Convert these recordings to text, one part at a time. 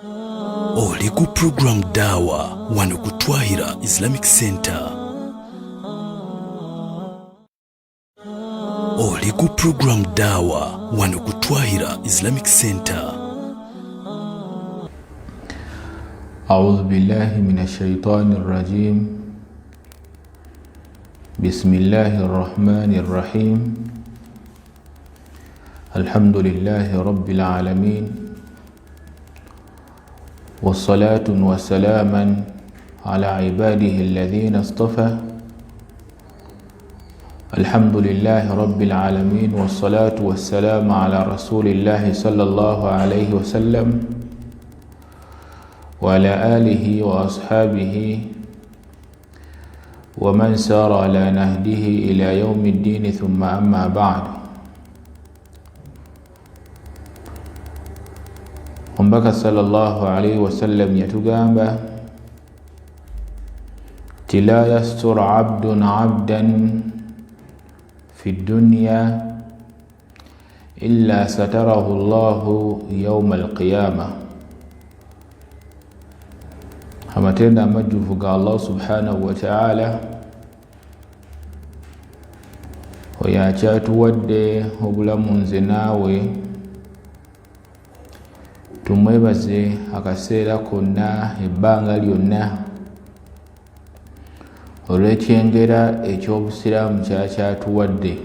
Oli ku program Dawa wano ku Twahira Islamic Center. Oli ku program Dawa wano ku Twahira Islamic Center. أعوذ بالله من الشيطان الرجيم. بسم الله الرحمن الرحيم. الحمد لله رب العالمين، والصلاة والسلاما على عباده الذين اصطفى. الحمد لله رب العالمين، والصلاة والسلام على رسول الله صلى الله عليه وسلم وعلى آله وأصحابه ومن سار على نهجه إلى يوم الدين، ثم أما بعد. Omubaka sallallahu alayhi wasallam yatugamba ti la yastur abdun abdan fi dunya illa satarahu Allahu yawma alqiyama. Amatenda amajjuvu ga Allah subhanahu wa ta'ala oyo akyatuwadde obulamu nze naawe tumwebaze akaseera konna, ebbanga lyonna olw'ekyengera eky'obusiraamu kyakyatuwadde.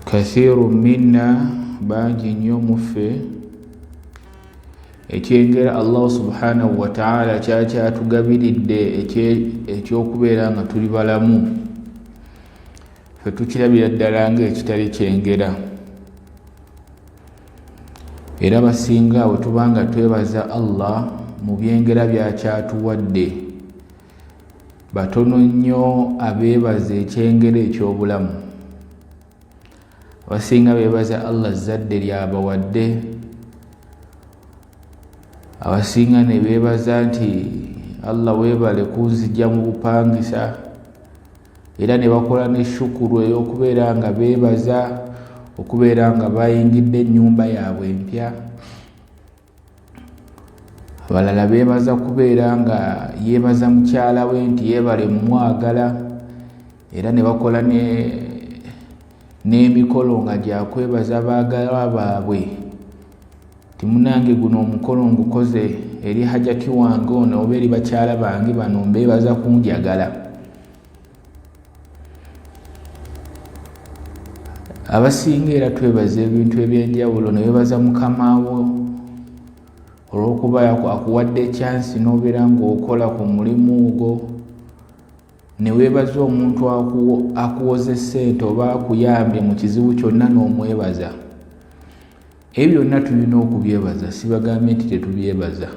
Kathiru minna, bangi nnyo muffe, ekyengera Allah subhanahu wa ta'ala kyakyatugabiridde eky'okubeera nga tuli balamu, fe tukirabira ddala ng'ekitali kyengera. Era basinga bwe tubanga twebaza Allah mu byengera byakyatuwadde, batono nnyo abeebaza ekyengera eky'obulamu. Abasinga beebaza Allah zadde lyabawadde, abasinga ne beebaza nti Allah weebale kunzijja mu bupangisa, era ne bakola ne shukuru ey'okubeera nga beebaza okubeera nga bayingidde ennyumba yaabwe empya. Abalala beebaza kubeera nga yeebaza mukyala we nti yeebale mumwagala, era ne bakola n'emikolo nga gyakwebaza baagalwa baabwe ti munange guno omukolo ngukoze eri hajati wange ono oba eri bakyala bange bano mbeebaza kunjagala. Abasinga era twebaza ebintu ebyenjawulo, ne beebaza mukama wo olw'okuba akuwadde ekyansi n'obeera ng'okola ku mulimu ogwo, ne weebaza omuntu akuwoze ssente oba akuyambye mu kizibu kyonna n'omwebaza. Ebyo byonna tulina okubyebaza, sibagambye nti tetubyebaza,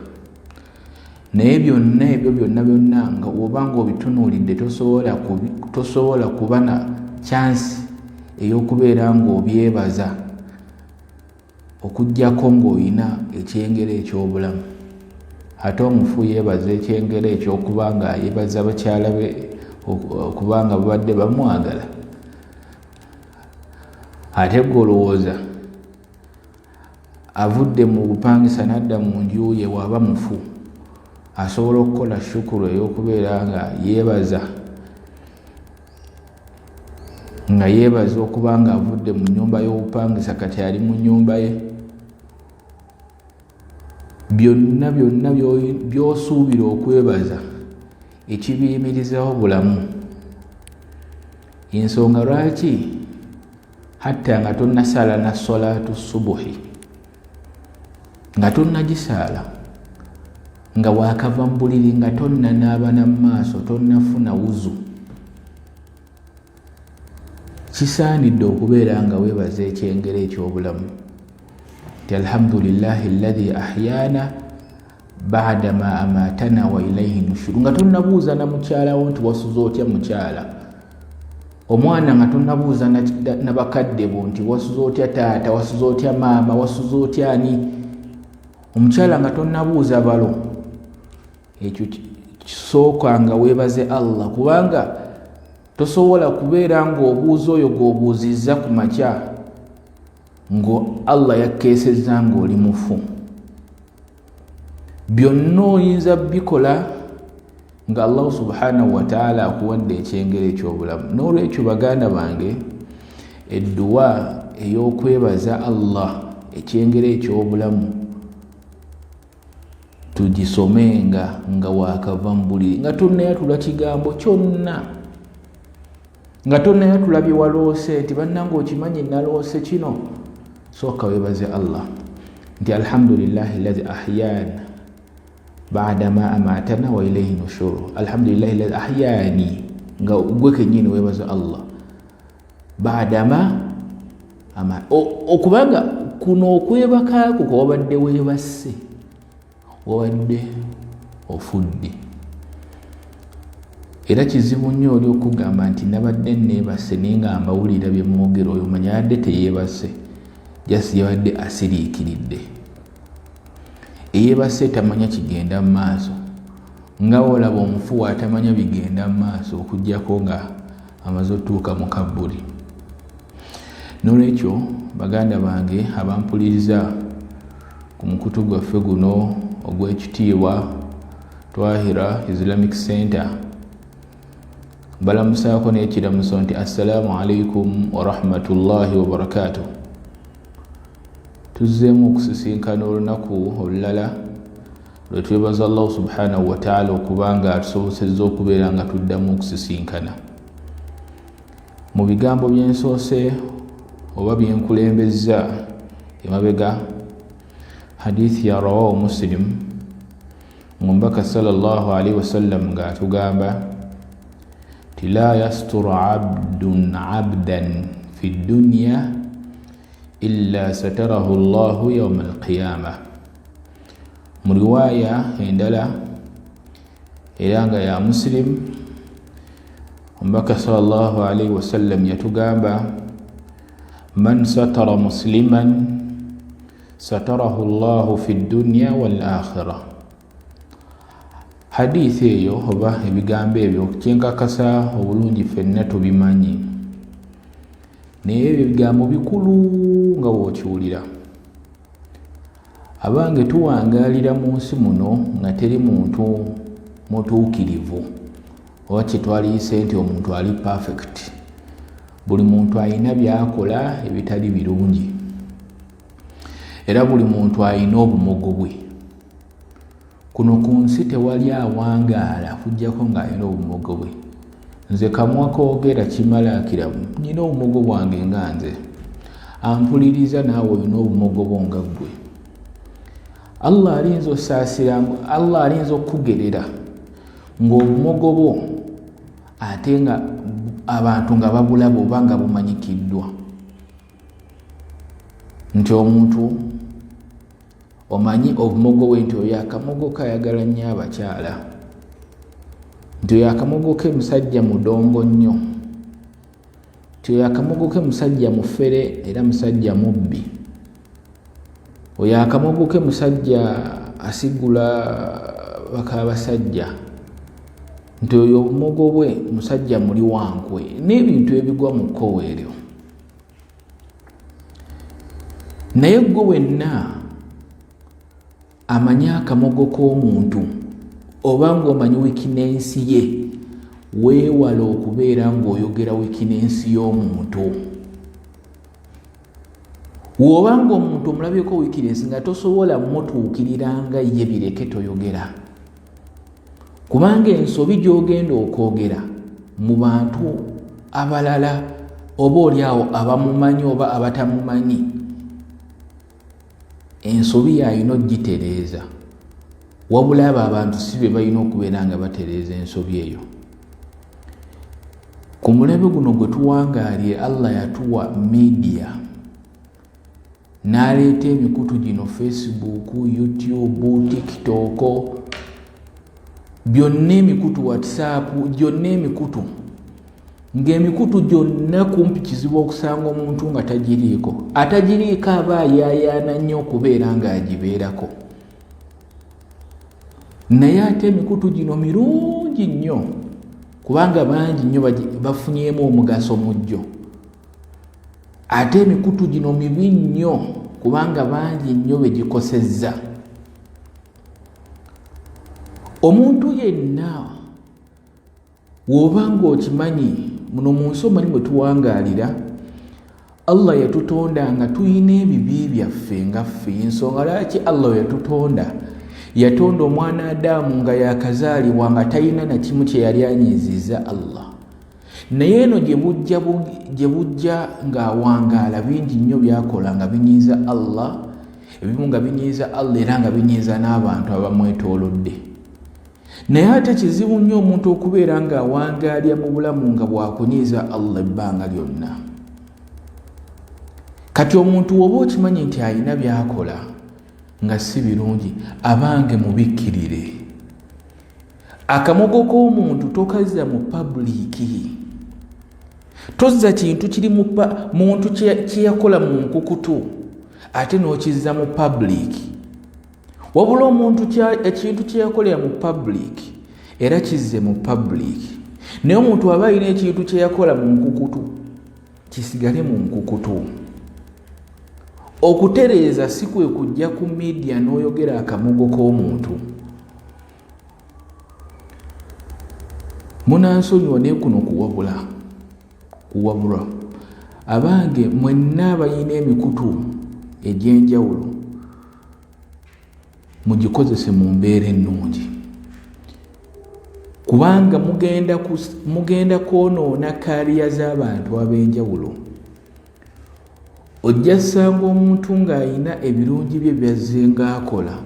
naye byonna ebyo byonna nga oba ng'obitunuulidde tosobola kuba na kyansi ey'okubeera ng'obyebaza okuggyako ng'olina ekyengera eky'obulamu. Ate omufu yeebaza ekyengera ekyokuba nga yeebaza bakyala be okubanga babadde bamwagala. Ate gwe olowooza avudde mu bupangisa n'adda mu nju ye waaba mufu asobola okukola shukuru ey'okubeera nga yeebaza okuba nga avudde mu nnyumba y'obupangisa kati ali mu nnyumba ye? Byonna by'osuubira okwebaza ekibiyimirizaho bulamu. Ensonga lwaki hatta nga tonnasala na solatu subuhi, nga tonnagisaala, nga waakava mu buliri nga tonnanaaba n'amaaso, tonnafuna wuzu, kisaanidde okubeera nga weebaza ekyengera eky'obulamu ti alhamdulillahi alladhi ahyaana ba'da ma amatana wa ilayhi nushur. Nga tonnabuuza na mukyala wo nti wasuza otya mukyala, omwana nga tonnabuuza na bakadde bo nti wasuza otya taata, wasuza otya maama, wasuza otya ani. Omukyala nga tonnabuuza balo, ekyo kisooka nga weebaze Allah, kubanga tosobola kubeera ng'obuuza oyo gw'obuuzizza ku makya ngo Allah yakkeesezza ng'oli mufu. Byonna oyinza bikola nga Allah subhanahu wa ta'ala akuwadde ekyengere eky'obulamu. N'olwekyo baganda bange, edduwa ey'okwebaza Allah ekyengere eky'obulamu tugisomenga nga waakava mu buliri, nga tonnayatula kigambo kyonna, nga tonnayatula bye waloose nti bannange okimanyi naloose kino. Sooka weebaze Allah nti alhamdulillahi allazi ahyana ba'da ma amatana wa ilayhi nushur. Alhamdulillahi allazi ahyani, nga gwe kennyini weebaze Allah ba'da ma okubanga kuno okwebakaako ko wabadde weebase, wabadde ofudde. Era kizibu nnyo oli okugamba nti nabadde neebase naye nga mbawulira bye mwogera, oyo manya yadde teyeebase, jasi yabadde asiriikiridde. Eyeebase tamanya kigenda mu maaso, nga olaba omufu atamanya bigenda mu maaso okuggyako nga amaze otuuka mu kabbuli. N'olwekyo baganda bange abampuliriza ku mukutu gwaffe guno ogw'ekitiibwa Twahira Islamic Center, balamusaako n'ekiramuso nti assalamu alaikum wa rahmatullahi wa barakatuh. Tuzzeemu okusisinkana olunaku olulala lwe twebaza Allah subhanahu wa ta'ala okubanga atusobosezza okubeera nga tuddamu okusisinkana. Mu bigambo byensoose oba byenkulembezza emabega, hadithi ya rawahu Muslim, omubaka sallallahu alaihi wasallam nga atugamba ti la yasturu abdun abdan fi dunya illa satarahu Allahu yawma al-qiyamah. Mu riwaya endala era nga ya Muslim, omubaka sallallahu alaihi wasallam yatugamba man satara musliman satarahu Allahu fi dunya wal akhirah. Hadithi eyo oba ebigambo ebyo kyenkakasa obulungi ffenna tubimanyi, naye ebigambo bikulu nga bw'okiwulira. Abange tuwangaalira mu nsi muno nga teri muntu mutuukirivu oba kyetwaliyise nti omuntu ali perfect. Buli muntu alina byakola ebitali birungi, era buli muntu alina obumogo bwe. Kuno ku nsi tewali awangaala kujjako ng'alina obumogo bwe. Nze kamwa koogera kimalaakiramu, nina obumogo bwange nga nze, ampuliriza naawe olina obumogo bwo nga ggwe. Allah alinza osaasira, Allah alinza okugerera ng'obumogo bwo ate nga abantu nga babulaba oba nga bumanyikiddwa nti omuntu omanyi obumogo bwe nti oyo akamogo kayagala nnyo abakyala, nti oyo akamogo ke musajja mudongo nnyo, nti oyo akamogo ke musajja mufere era musajja mubbi, oyo akamogo ke musajja asigula bakabasajja, nti oyo obumogo bwe musajja muli wankwe, n'ebintu ebigwa mu kkowe eryo. Naye gwe wenna amanyi akamogo k'omuntu oba ng'omanyi wikinensi ye, weewala okubeera ng'oyogera wikinensi y'omuntu. Bw'oba ng'omuntu omulabyeko wikinensi nga tosobola mutuukirira nga ye, bireke toyogera, kubanga ensobi gy'ogenda okwogera mu bantu abalala oba oliawo abamumanyi oba abatamumanyi, ensobi yalina ogitereeza, wabula abo abantu si be balina okubeera nga batereeza ensobi eyo. Ku mulabe guno gwe tuwangaalye, Allah yatuwa media, n'aleeta emikutu gino Facebook, YouTube, TikTok, byonna emikutu, WhatsApp, gyonna emikutu, ng'emikutu gyonna kumpi kizibu okusanga omuntu nga tagiriiko. Atagiriiko aba ayaayaana nnyo okubeera ng'agibeerako. Naye ate emikutu gino mirungi nnyo kubanga bangi nnyo bafunyemu omugaso mu gyo. ate emikutu gino mibi nnyo kubanga bangi nnyo begikosezza. Omuntu yenna w'obanga okimanyi muno mu nsi omuli bwe tuwangaalira, Allah yatutonda nga tuyina ebibi byaffe nga ffe. Ensonga lwaki Allah yatutonda, yatonda omwana Adamu nga yakazaalibwa nga talina na kimu kye yali anyiizizza Allah. Naye eno gye bujja ng'awangaala, bingi nnyo byakola nga binyiiza Allah, ebimu nga binyiiza Allah era nga binyiiza n'abantu abamwetoolodde. Naye ate kizibu nnyo omuntu okubeera ng'awangaalya mu bulamu nga bwakunyiiza Allah ebbanga lyonna. Kati omuntu oba okimanyi nti alina byakola nga si birungi, abange mubikkirire. Akamogo k'omuntu tokazza mu publiki. Tozza kintu kiri muntu kye yakola mu nkukutu ate n'okizza mu publiki. Wabula omuntu ekintu kye yakolera mu publiki era kizze mu publiki. Naye omuntu aba alina ekintu kye yakola mu nkukutu kisigale mu nkukutu. Okutereeza si kwe kujja ku media n'oyogera akamogo k'omuntu. Munansonyiwa naye kuno kuwabula abange mwenna abalina emikutu egy'enjawulo mugikozese mu mbeera ennungi, kubanga mugenda kwonoona kaaliya z'abantu ab'enjawulo. Ojja ssanga omuntu ng'alina ebirungi bye byazze ng'akola,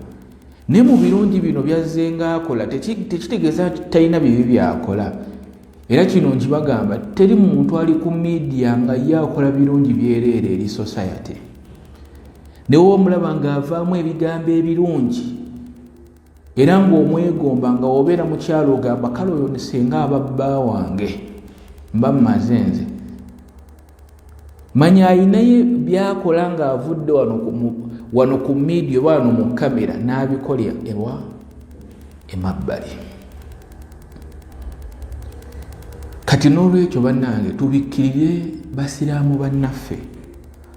naye mu birungi bino byazze ng'akola tekitegeeza nti talina bibi byakola. Era kino nkibagamba, teri muntu ali ku media nga ye akola birungi byereere eri society. Naye omulaba ng'avaamu ebigambo ebirungi era ng'omwegomba nga obeera mu kyalo ogamba kale oyo singa aba bba wange mba mmaze nze. Manya alinaye byakola ng'avudde wano ku media oba wano mu kamera n'abikolera emabbali. Kati n'olwekyo bannange tubikkirire basiraamu bannaffe.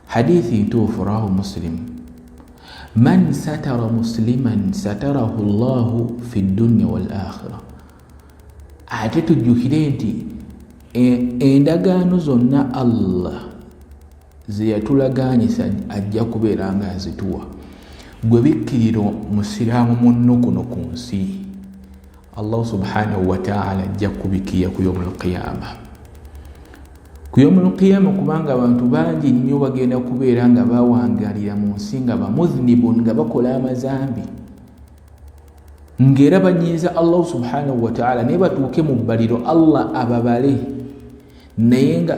Hadithi ntuufu rawahu Muslim. Man satara musliman satarahu Allahu fi dunya wal akhirah. Ate tujjukire nti endagaano zonna Allah ze yatulagaanyisa ajja kubeera nga azituwa. Gwe bikkirira musiraamu munno kuno ku nsi, Allah subhanahu wa ta'ala ajja kubikiya ku yawmul qiyamah. Ku yawmul qiyamah kubanga abantu bangi nnyo bagenda kubeera nga bawangalira mu nsi nga bamudhnibun, nga bakola amazambi, ngera banyiiza Allah subhanahu wa ta'ala, naye batuuke mu bbaliro Allah ababale. Naye nga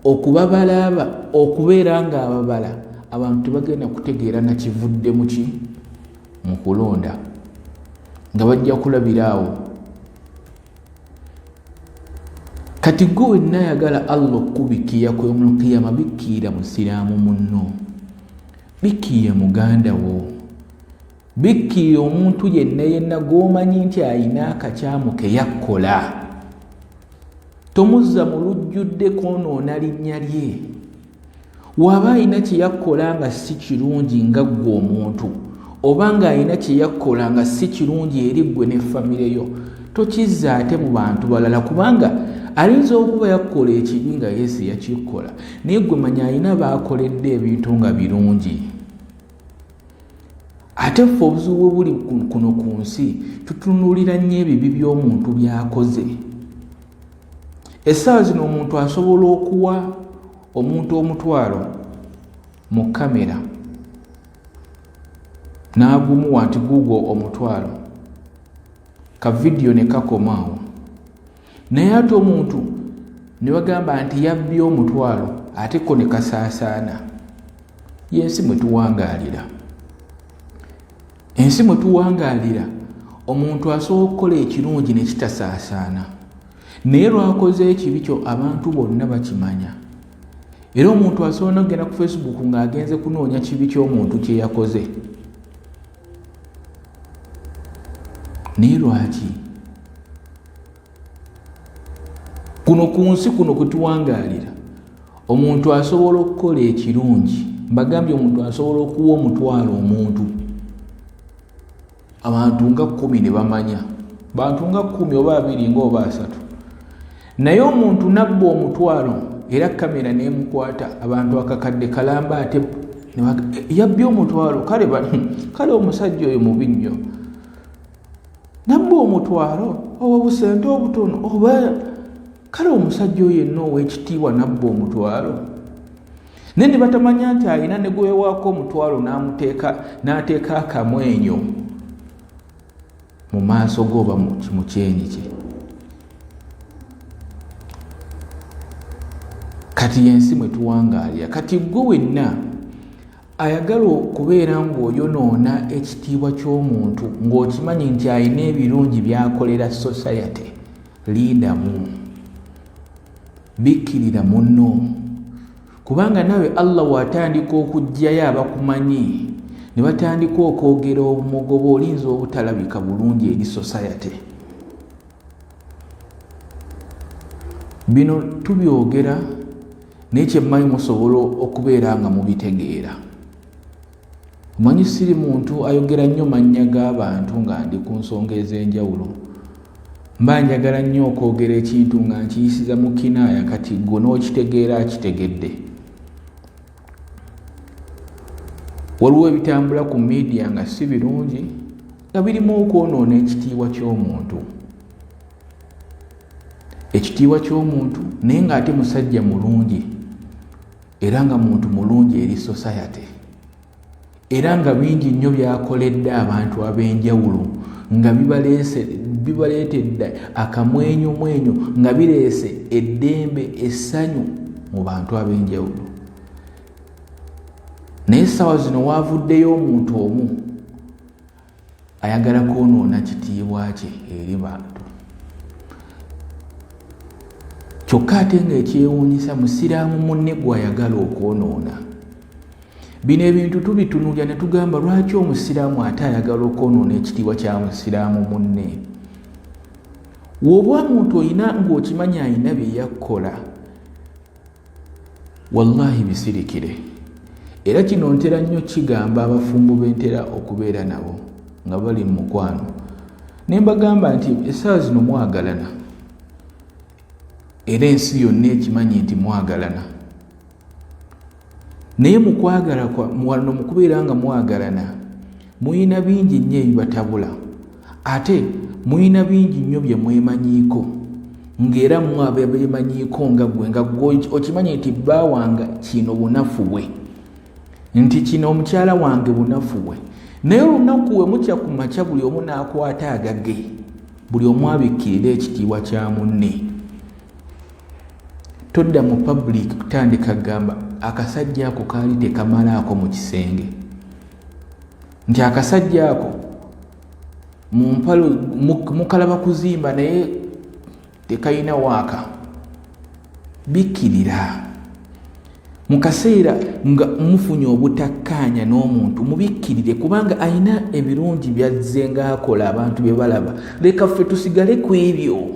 okubabala okubeera nga ababala, abantu bagenda kutegeera na kivudde mu kulonda nga bajja kulabiraawo. Kati gwe wenna ayagala Allah okubikiya ku yawmul qiyamah, bikkiira musiraamu munno, bikkiira muganda wo, bikkiira omuntu yenna gw'omanyi nti alina akakyamu ke yakkola. Tomuzza mu lujjudde kwonoona linnya lye. Waba alina kye yakkola nga si kirungi nga ggwe omuntu, oba nga alina kye yakkola nga si kirungi eri ggwe ne famire yo, tokizza ate mu bantu balala, kubanga ayinza okuba yakkola ekibi nga Yesu yakikola, naye ggwe manya alina baakoledde ebintu nga birungi. Ate ffe obuzibu bwe buli kuno ku nsi, tutunuulira nnyo ebibi by'omuntu by'akoze. Essaawa zino omuntu asobola okuwa omuntu omutwalo mu kamera n'agumuwa nti guugwo omutwalo, ka vidiyo ne kakomaawo. Naye ate omuntu ne bagamba nti yabbye omutwalo ate ko ne kasaasaana. Yensi mwe tuwangaalira. Ensi mwe tuwangaalira, omuntu asobola okukola ekirungi ne kitasaasaana, naye lwakoze ekibi kyo abantu bonna bakimanya. Era omuntu asobola n'okugenda ku Facebook ng'agenze kunoonya kibi ky'omuntu kye yakoze. Naye lwaki? Kuno ku nsi kuno kwe tuwangaalira, omuntu asobola okukola ekirungi mbagambye omuntu asobola okuwa omutwalo omuntu abantu nga 10 ne bamanya bantu nga 10 oba 2 nga oba 3 naye omuntu nabba omutwalo era kamera nemukwata abantu akakadde kalamba ate yabbye omutwalo kale omusajja oyo mubi nnyo nabba omutwalo oba busente obutono oba kale omusajja oyo yenna ow'ekitiibwa nabba omutwalo naye ne batamanya nti alina ne gwewaako omutwalo n'ateeka akamwenyo mu maaso go oba mu kyenyi kye. Kati yensi mwe tuwangaalira kati gwe wenna ayagala okubeera ng'oyonoona ekitiibwa ky'omuntu ng'okimanyi nti alina ebirungi by'akolera society, lindamu, bikkirira munno, kubanga nawe Allah watandika okujjayo abakumanyi ne batandika okwogera obumogobo olinza obutalabika bulungi eri society. Bino tubyogera n'ekyemmanyi musobola okubeera nga mubitegeera. Manyi siri muntu ayogera nnyo mannya g'abantu nga ndi ku nsonga ez'enjawulo. Mba njagala nnyo okwogera ekintu nga nkiyisiza mu kinaaya kati gwe n'okitegeera akitegedde. Waliwo ebitambula ku media nga si birungi nga birimu okwonoona ekitiibwa ky'omuntu. Ekitiibwa ky'omuntu naye ng'ate musajja mulungi era nga muntu mulungi eri society. Era nga bingi nnyo byakoledde abantu ab'enjawulo nga bibaleetedde akamwenyumwenyu nga bireese eddembe essanyu mu bantu ab'enjawulo. Naye sawa zino waavuddeyo omuntu omu ayagala kwonoona kitiibwa kye eri bantu. Kyokka ate nga ekyewuunyisa musiraamu munne gw'ayagala okwonoona. Bino ebintu tubitunulya ne tugamba lwaki omusiraamu ate ayagala okwonoona ekitiibwa kya musiraamu munne. W'oba muntu olina ng'okimanyi alina bye yakkola, wallahi bisirikire. Era kino ntera nnyo kigamba abafumbo bentera okubeera nabo nga bali mu mukwano. Ne mbagamba nti essaawa zino mwagalana. Era ensi yonna ekimanyi nti mwagalana. Naye mu kwagala wano mu kubeera nga mwagalana muyina bingi nnyo ebibatabula ate muyina bingi nnyo bye mwemanyiiko ng'era mwabe byemanyiiko nga gwe okimanyi nti bba wange kino bunafu bwe nti kino omukyala wange bunafu bwe naye olunaku we mukya ku makya buli omu n'akwata agage buli omu abikkirira ekitiibwa kya munne. Todda mu public kutandika gamba akasajja ako kaali tekamalaako mu kisenge nti akasajja ako mu mpalo mukalaba kuzimba naye tekayina waaka. Bikkirira mu kaseera nga mufunye obutakkaanya n'omuntu mubikkirire kubanga alina ebirungi byazze ng'akola abantu bye balaba. Leka ffe tusigale ku ebyo.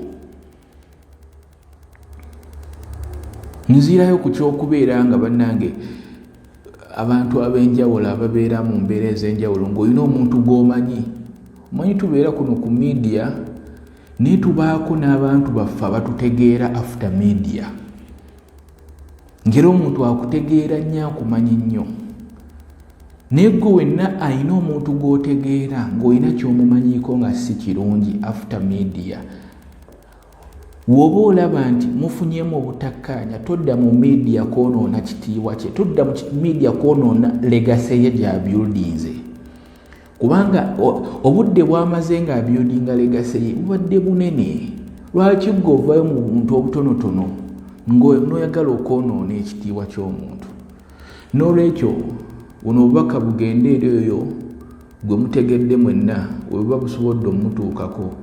Nzirayo ku kyokubeera nga bannange abantu ab'enjawulo ababeera mu mbeera ez'enjawulo ng'olina omuntu gw'omanyi. Omanyi tubeera kuno ku media naye tubaako n'abantu baffe abatutegeera after media. Ngera omuntu akutegeera nnyo akumanyi nnyo. Naye gwe wenna alina omuntu gw'otegeera ng'olina ky'omumanyiiko nga si kirungi after media. W'oba olaba nti mufunyemu obutakkaanya todda mu media kwonoona kitiibwa kye, todda mu media kwonoona legacy ye gy'abyuldinze. Kubanga obudde bw'amaze ng'abyuldinga legacy ye bubadde bunene. Lwaki gwe ovaayo mu buntu obutonotono n'oyagala okwonoona ekitiibwa ky'omuntu? N'olwekyo buno obubaka bugende eri oyo gwe mutegedde mwenna we buba busobodde omutuukako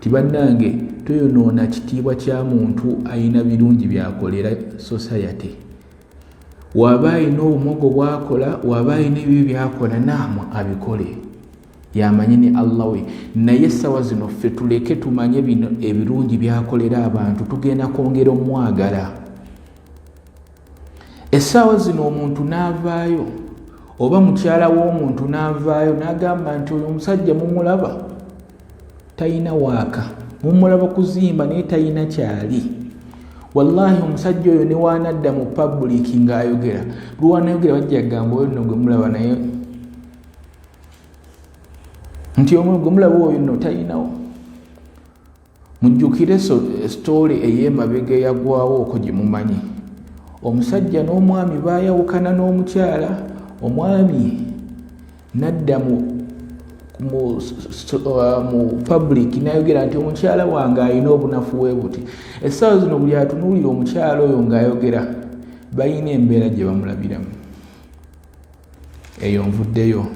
ti bannange toyonoona kitiibwa kya muntu alina birungi byakolera society. Waba alina obumogo bwakola, waba alina ebibi byakola, naamu abikole yamanye ne Allah we. Naye sawa zino ffe tuleke tumanye bino ebirungi byakolera abantu tugenda kwongera omwagala. essaawa zino omuntu n'avaayo oba mukyala w'omuntu n'avaayo n'agamba nti oyo omusajja mumulaba talina waaka, mumulaba kuzimba naye talina kyali. Wallahi omusajja oyo ne waanadda mu public ng'ayogera, lwanayogera bajja kugamba oyo nno gwe mulaba naye nti omwe gwe mulaba oyo nno talinawo. Mujjukire story ey'emabega eyagwawo okwo gye mumanyi. Omusajja n'omwami baayawukana n'omukyala, omwami nadda mu public n'ayogera nti omukyala wange alina obunafu bwe buti. Essaawa zino buli atunuulira omukyala oyo ng'ayogera balina embeera gye bamulabiramu. Eyo nvuddeyo,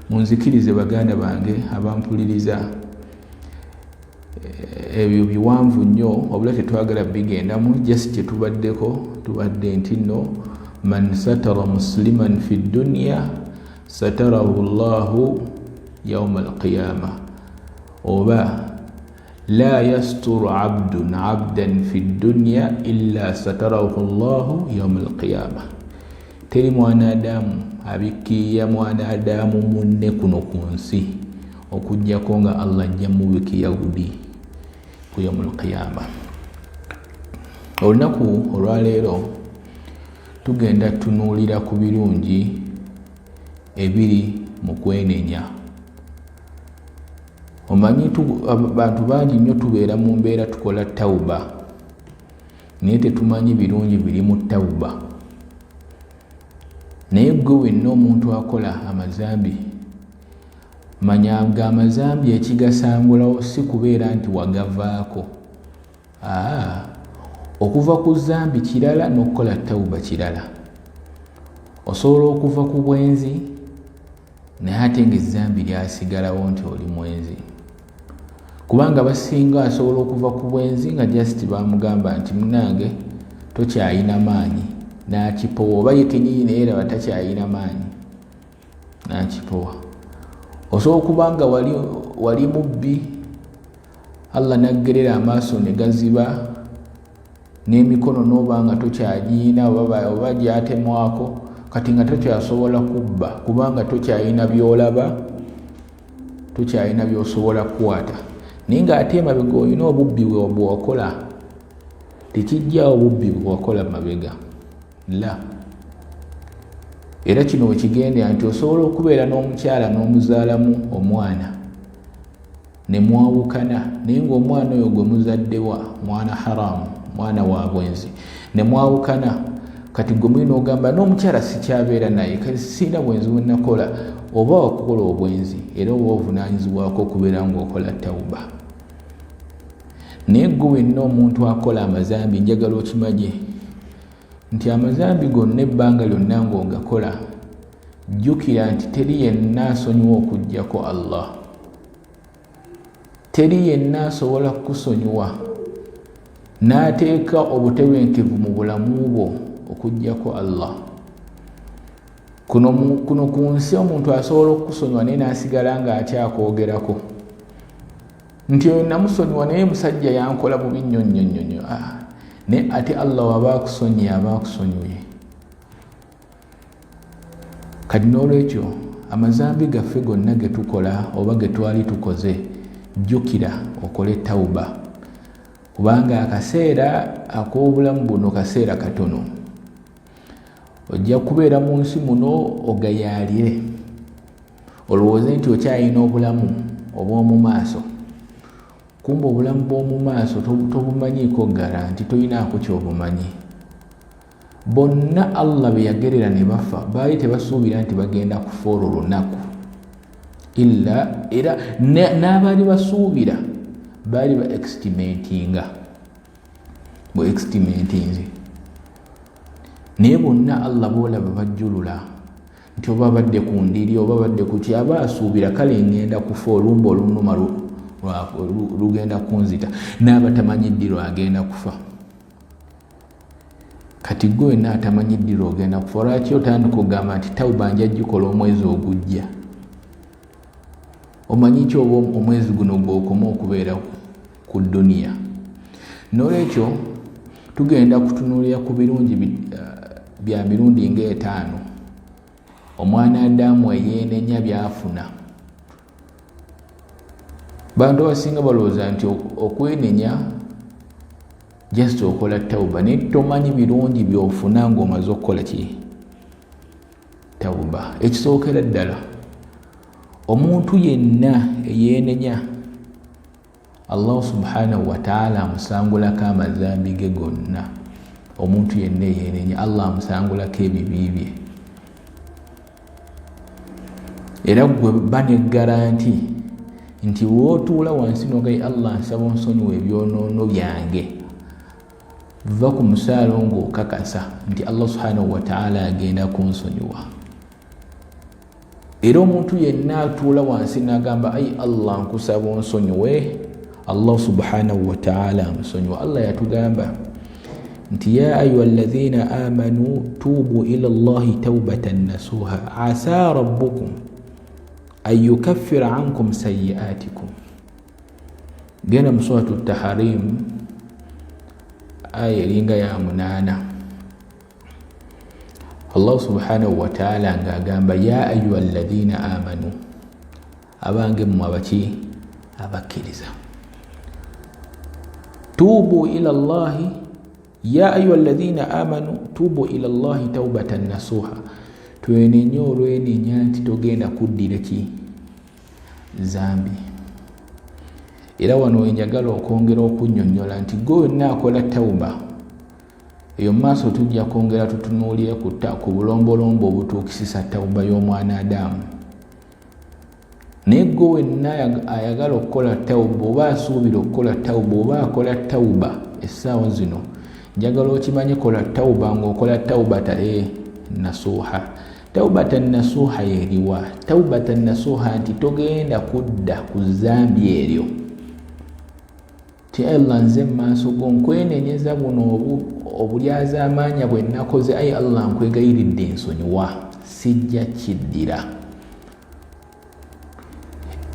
munzikirize baganda bange abampuliriza, ebyo biwanvu nnyo wabula tetwagala bigendamu. Just kye tubadde nti nno man satara musliman fi dunya satarahu llahu yawma alqiyama, oba la yasturu abdan fi dunya illa satarahu llahu yawma alqiyama. Teri mwanadamu abikkiya mwanadamu munne kuno ku nsi okujjako nga Allah ajja mubikkiya budi ku yawma alqiyama. Olunaku olwaleero tugenda tunuulira ku birungi ebiri mu kwenenya. Omanyi bantu bangi nnyo tubeera mu mbeera tukola tawuba naye tetumanyi birungi biri mu tawuba. Naye gwe wenna omuntu akola amazambi, manya nga amazambi ekigasangulawo si kubeera nti wagavaako. Okuva ku zambi kirala n'okukola tawuba kirala. Osobola okuva ku bwenzi naye ate ng'ezzambi lyasigalawo nti oli mwenzi. Kubanga basinga asobola okuva ku bwenzi nga just bamugamba nti munange tokyayina maanyi n'akipowa, oba ye kenyini naye era batakyayina maanyi n'akipowa. Osobola okuba nga wali mubbi, Allah naggerera amaaso ne gaziba, n'emikono n'oba nga tokyagiyina oba gyatemwako, kati nga tokyasobola kubba kubanga tokyayina byolaba, tokyayina byosobola kukwata. Naye ng'ate emabega olina obubbi bwe wakola, tekijjawo obubbi bwe wakola mabega la. Era kino wekigendera nti osobola okubeera n'omukyala n'omuzaalamu omwana ne mwawukana, naye ng'omwana oyo gwe muzaddewa mwana haramu, mwana wa bwenzi, ne mwawukana. Kati gwe mulina ogamba n'omukyala sikyabeera naye, kati sirina bwenzi bwe nakola. Oba wakukola obwenzi era oba ovunaanyizibwako okubeera ng'okola tawuba. Naye gwe wenna omuntu akola amazambi, njagala okimanye nti amazambi gonna ebbanga lyonna ng'ogakola, jjukira nti teri yenna asonyiwa okuggyako Allah. Teri yenna asobola kukusonyiwa n'ateeka obutebenkevu mu bulamu bwo okuggyako Allah. Kuno ku nsi omuntu asobola okukusonyiwa naye n'asigala ng'akyakwogerako nti oyo namusonyiwa naye musajja yankola bubi nnyo nnyo nnyo. Naye ate Allah waba akusonyiye aba akusonyiye. Kati n'olwekyo amazambi gaffe gonna ge tukola oba ge twali tukoze, jjukira okole tawuba, kubanga akaseera ak'obulamu buno kaseera katono. Ojja kubeera mu nsi muno ogayaalire, olowooze nti okyalina obulamu obw'omu maaso, kumba obulamu bw'omu maaso tobumanyiiko garanti, toyinaako kyobumanyi. Bonna Allah be yagerera ne bafa baali tebasuubira nti bagenda kufa olwo lunaku, era n'abaali basuubira baali ba estimatinga bwe estimatinzi. Naye bonna Allah boolaba bajjulula nti oba badde ku ndiri oba badde ku ki, aba asuubira kale ngenda kufa olumba olunuma lugenda kunzita, n'abatamanyi ddiro agenda kufa. Kati gwe wenna atamanyi ddiro ogenda kufa, lwaki otandika okugamba nti tawuba nja gikola omwezi ogujja? Omanyi ki oba omwezi guno gw'okoma okubeera ku duniya? N'olwekyo tugenda kutunuulira ku birungi bya mirundi nga 5 omwana Adamu eyeenenya byafuna. Bantu abasinga balowooza nti okwenenya just okola tawuba naye tomanyi birungi byofuna ng'omaze okukola ki tawuba. Ekisookera ddala omuntu yenna eyeenenya Allah subhanahu wa ta'ala amusangulako amazambi ge gonna. Omuntu yenna eyeenenya Allah amusangulako ebibi bye. Era gwe bane garanti nti wootuula wansi n'ogaye Allah nsaba onsonyiwa ebyonoono byange, va ku musaalo ng'okakasa nti Allah subhanahu wa ta'ala agenda kunsonyiwa. Era omuntu yenna atuula wansi n'agamba ayi Allah nkusaba onsonyiwe, Allah subhanahu wa ta'ala amusonyiwa. Allah yatugamba nti ya ayuha alladhina amanu tubu ila Allahi tawbatan nasuha asa rabbukum an yukaffira ankum sayyi'atikum. Genda mu suratu Tahrim aya eringa ya 8. Allah subhanahu wa ta'ala ng'agamba ya ayuha alladhina amanu, abange mmwe abaki abakkiriza, tubu ila Allahi, ya ayuha alladhina amanu tubu ila Allahi tawbatan nasuha. Twenenye olwenenya nti togenda kuddira ki zambi. Era wano njagala okwongera okunnyonnyola nti gwe wenna akola tawuba eyo maaso tujja kwongera tutunuulire ku bulombolombo obutuukisisa tawuba y'omwana Adamu. Naye gwe wenna ayagala okukola tawuba oba asuubira okukola tawuba oba akola tawuba essaawa zino, njagala okimanye kola tawuba ng'okola tawubata nasuha. Tawbatan nasuha yeriwa? Tawbatan nasuha nti togenda kudda ku zambi eryo. Ti Allah nze maaso go nkwenenyeza buno obulyaza amaanya bwe nakoze, ayi Allah nkwegayiridde nsonyiwa, sijja kiddira.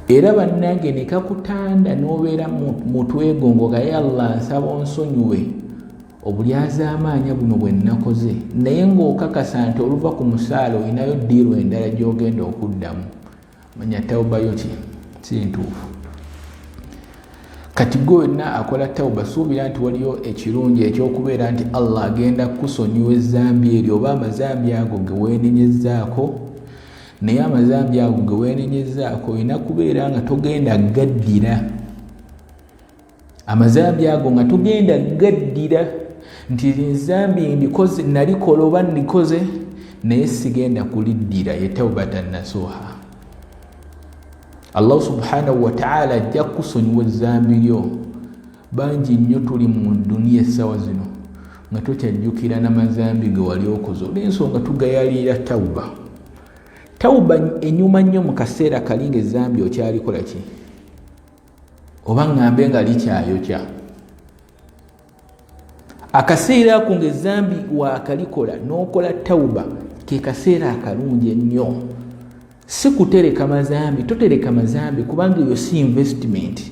Era bannange ne kakutanda n'obeera mu twegongo ga ya Allah nsaba onsonyiwe obulyaza amaanya buno bwe nakoze, naye ng'okakasa nti oluva ku musaalo olinayo ddiiru endala gy'ogenda okuddamu, manya tawuba yo si ntuufu. Kati gwe wenna akola tawuba suubira nti waliyo ekirungi ekyokubeera nti Allah agenda kusonyiwa ezambi eryo oba amazambi ago ge weenenyezaako. Naye amazambi ago ge weenenyezaako olina kubeera nga togenda gaddira. Amazambi ago nga togenda gaddira nti ezambi ndikoze nalikola oba ndikoze naye sigenda kuliddira, ye tawbatan nasuha. Allah subhanahu wa ta'ala ajja kusonyiwa ezambi lyo. Bangi nnyo tuli mu duniya essaawa zino nga tokyajjukira n'amazambi ge wali okoze olw'ensonga tugayalira tawuba. Tawuba enyuma nnyo mu kaseera kali ng'ezambi okyalikola ki oba ngambe nga likyayokya. Akaseera ako ng'ezambi waakalikola n'okola tawuba ke kaseera akalungi ennyo. Si kutereka mazambi, totereka mazambi kubanga eyo si investment.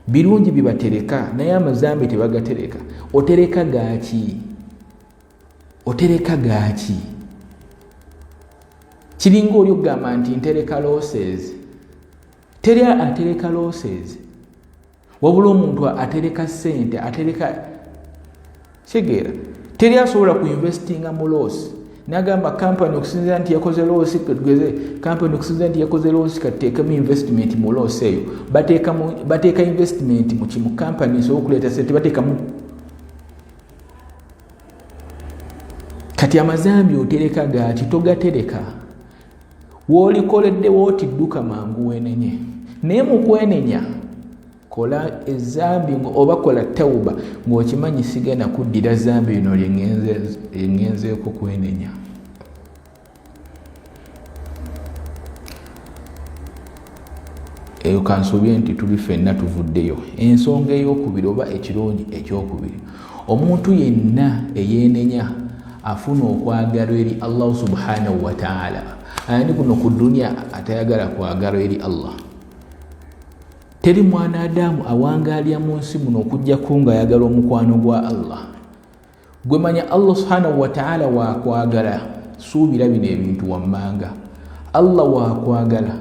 Birungi bibatereka naye amazambi tebagatereka. Otereka gaaki? Otereka gaaki? Kiringa oli okugamba nti ntereka losses. Teri atereka losses, wabula omuntu atereka ssente, atereka kyegeera. Teri asobola kuinvestinga mu loss n'agamba kampani okusinziira nti yakoze loss, kampani okusinziira nti yakoze loss kateekamu investment mu loss eyo. Bateeka investment mu kampani esobola okuleeta ssente, bateekamu. Kati amazambi otereka gaaki? Togatereka. Woolikoledde wooti dduka mangu weenenye. Naye mu kwenenya kola ezambi oba kola tawuba ng'okimanyi sigenda kuddira zambi lino lyengenzeeko kwenenya. Eyo kansobye nti tuli ffenna tuvuddeyo. Ensonga ey'okubiri oba ekirungi ekyokubiri, omuntu yenna eyeenenya afuna okwagalwa eri Allah subhanahu wa ta'ala. Ani kuno ku dunia atayagala kwagalwa eri Allah. Teri mwana Adamu awangaalya mu nsi muno okujjako nga ayagala omukwano gwa Allah. gwe manya Allah subhanahu wa ta'ala waakwagala suubira bino ebintu wammanga. Allah waakwagala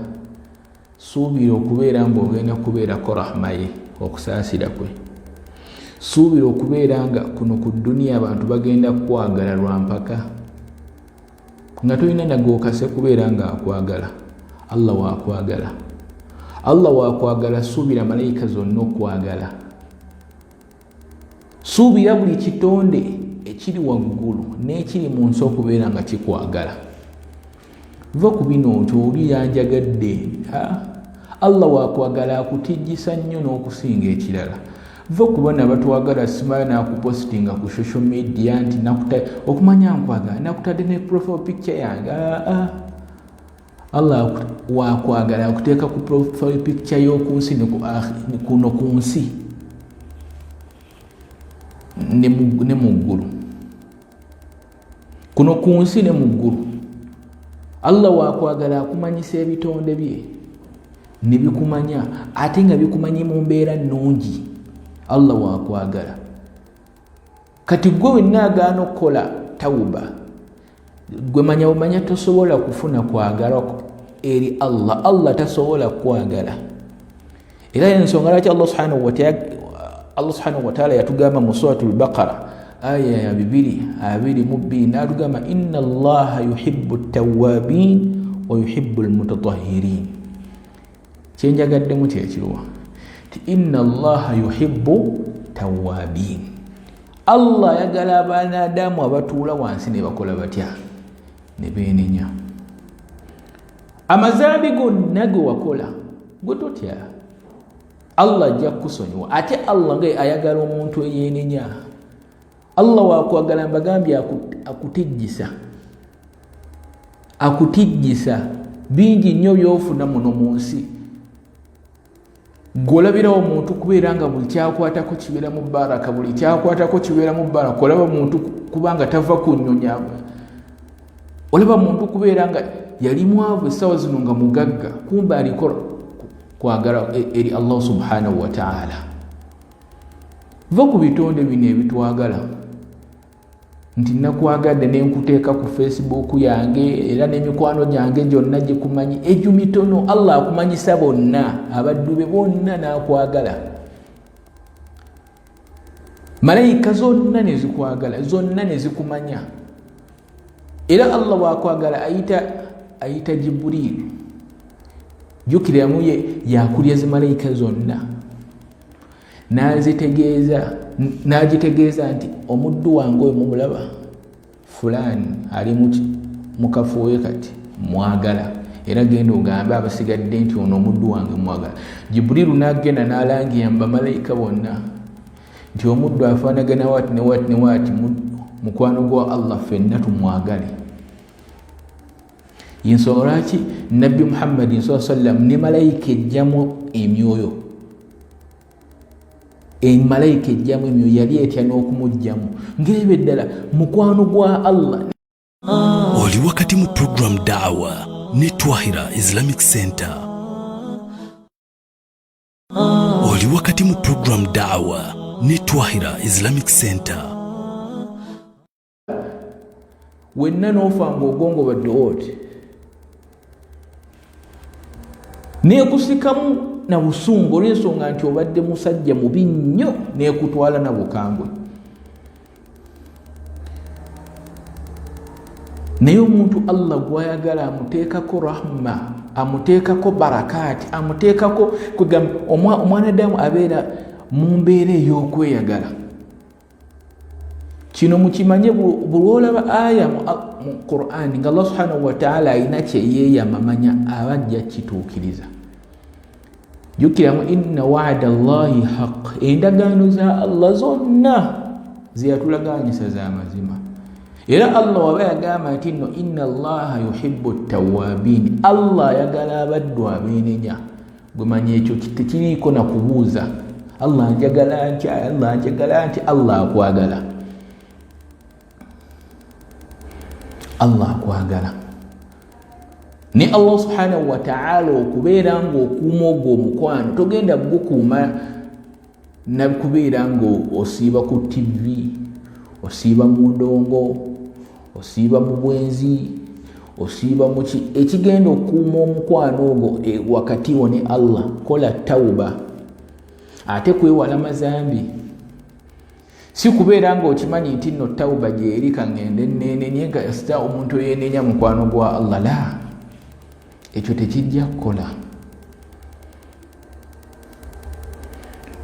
suubira okubeera ng'ogenda kubeerako rahma ye okusaasira kwe. Suubira okubeera nga kuno ku duniya abantu bagenda kukwagala lwa mpaka nga tolina nagookase kubeera nga akwagala. Allah waakwagala. Allah waakwagala suubira malayika zonna okwagala. Suubira buli kitonde ekiri waggulu n'ekiri mu nsi okubeera nga kikwagala. Va ku bino nti oli yanjagadde. Allah waakwagala akutijjisa nnyo n'okusinga ekirala. Va ku bana batwagala simala n'akupositinga ku social media nti okumanya nkwagala nakutadde ne profile picture yange. Allah waakwagala akuteeka ku profile picture y'oku nsi kuno ku nsi ne mu ggulu. Kuno ku nsi ne mu ggulu. Allah waakwagala akumanyisa ebitonde bye ne bikumanya ate nga bikumanyi mu mbeera nnungi. Allah waakwagala. Kati gwe wenna agaana okukola tawuba, gwe manya bumanya tosobola kufuna kwagala eri Allah. Allah tasobola kwagala. Era ensonga lwaki Allah subhanahu wa ta'ala yatugamba mu suratul Baqara aya ya 222 n'atugamba inna Allaha yuhibbu at-tawwabin wa yuhibbu al-mutatahhirin. Kyenjagaddemu kyekiruwa ti inna Allaha yuhibbu tawwabin. Allah yagala abanadamu abatuula wansi ne bakola batya ne beenenya. Amazambi gonna ge wakola gwe totya Allah ajja kukusonyiwa. Ate Allah nga ayagala omuntu eyeenenya. Allah waakwagala mbagambye akutijjisa bingi nnyo byofuna muno mu nsi. Golabirawo omuntu kubeera nga buli kyakwatako kibeera mu baraka, buli kyakwatako kibeera mu baraka. Olaba muntu kubanga tava kunyonya. Olaba muntu kubeera nga yali mwavu essaawa zino nga mugagga kumbe aliko kwagala eri Allah subhanahu wa ta'ala. Va ku bitonde bino ebitwagala nti nakwagadde nenkuteeka ku Facebook yange era n'emikwano gyange gyonna gikumanyi. Egyo mitono Allah akumanyisa bonna abaddu be bonna n'akwagala. Malayika zonna ne zikwagala, zonna ne zikumanya. Era Allah waakwagala ayita Jibril. Jukiramu ye yakulya zi malayika zonna n'agitegeeza nti omuddu wange oyo mumulaba fulani ali mu kafuuwe kati mwagala era genda ogambe abasigadde nti ono omuddu wange mwagala. Jibrilu n'agenda n'alangira mu bamalayika bonna nti omuddu afaanagana waati ne waati ne waati mukwano gwa Allah ffenna tumwagale. Yensonga lwaki Nabbi Muhammadin sallallahu alaihi wasallam ne malayika ejjamu emyoyo. Malayika ejjamu emyoyo yali etya n'okumugjamu ng'ebyo ddala mukwano gwa Allah. Oli wakati mu program Daawa ne Twahira Islamic Center. Oli wakati mu program Daawa ne Twahira Islamic Center. Wenna n'ofa ng'ogongo badde oti neekusikamu na busungu olw'ensonga nti obadde musajja mubi nnyo neekutwala na bukambwe. Naye omuntu Allah gwayagala amuteekako rahma, amuteekako barakaati, amuteekako kugamba omwanadamu abeera mu mbeera ey'okweyagala. Kino mukimanye buli olaba aya mu Qur'ani nga Allah subhanahu wa ta'ala alina kye yeeyamamanya abajja kituukiriza. Jukiramu inna wa'da Allahi haqq. Endagaano za Allah zonna ziyatulagaanyisa za mazima. Era Allah waba yagamba nti nno inna Allaha yuhibbu at-tawwabin. Allah yagala abaddu abeenenya. Gwe manya ekyo tekiriiko na kubuuza. Allah njagala nti, Allah njagala nti, Allah akwagala. Allah akwagala. Ni Allah subhanahu wa ta'ala okubeera ng'okuuma ogwo omukwano togenda gukuuma na kubeera ng'osiiba ku TV osiiba mu ndongo, osiiba mu bwenzi, osiiba mu ekigenda okukuuma omukwano ogwo wakati wo ne Allah. Kola tawuba, ate kwewala mazambi. Si kubeera ng'okimanyi nti nno tawuba gyeri kangende neenenye nga sita omuntu yeenenya mukwano gwa Allah. La, ekyo tekijja kukola.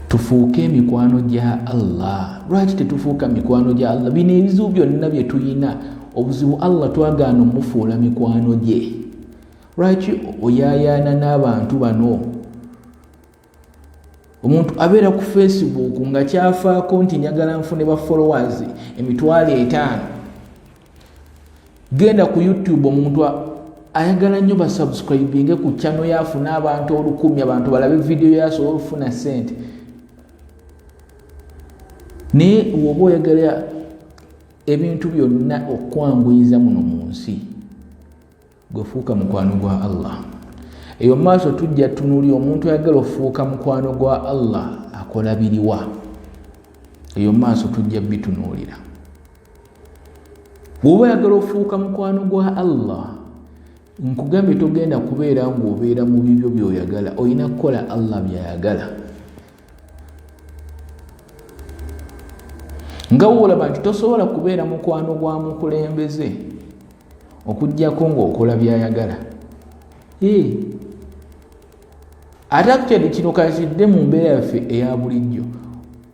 Tufuuke mikwano gya Allah. Lwaki tetufuuka mikwano gya Allah? Bino ebizibu byonna bye tuyina, obuzibu Allah twagaana omufuula mikwano gye. Lwaki oyaayaana n'abantu bano? Omuntu abeera ku Facebook nga kyafaako nti njagala nfune ba followers 5,000. Genda ku YouTube, omuntu ayagala nnyo ba subscribinge ku channel yafuna abantu 1,000, abantu balabe video yasobola okufuna sente. Naye woba oyagala ebintu byonna okwanguyiza muno mu nsi, gwefuuka mukwano gwa Allah. Eyo maaso tujja tunuulira omuntu ayagala ofuuka mukwano gwa Allah akola biriwa. Eyo maaso tujja bitunuulira. Bw'oba oyagala ofuuka mukwano gwa Allah, nkugambye togenda kubeera ng'obeera mu bibyo by'oyagala, olina kukola Allah by'ayagala. Nga wolaba nti tosobola kubeera mukwano gwa mukulembeze okuggyako ng'okola by'ayagala. Ate akukyadi kino kazidde mu mbeera yaffe eya bulijjo.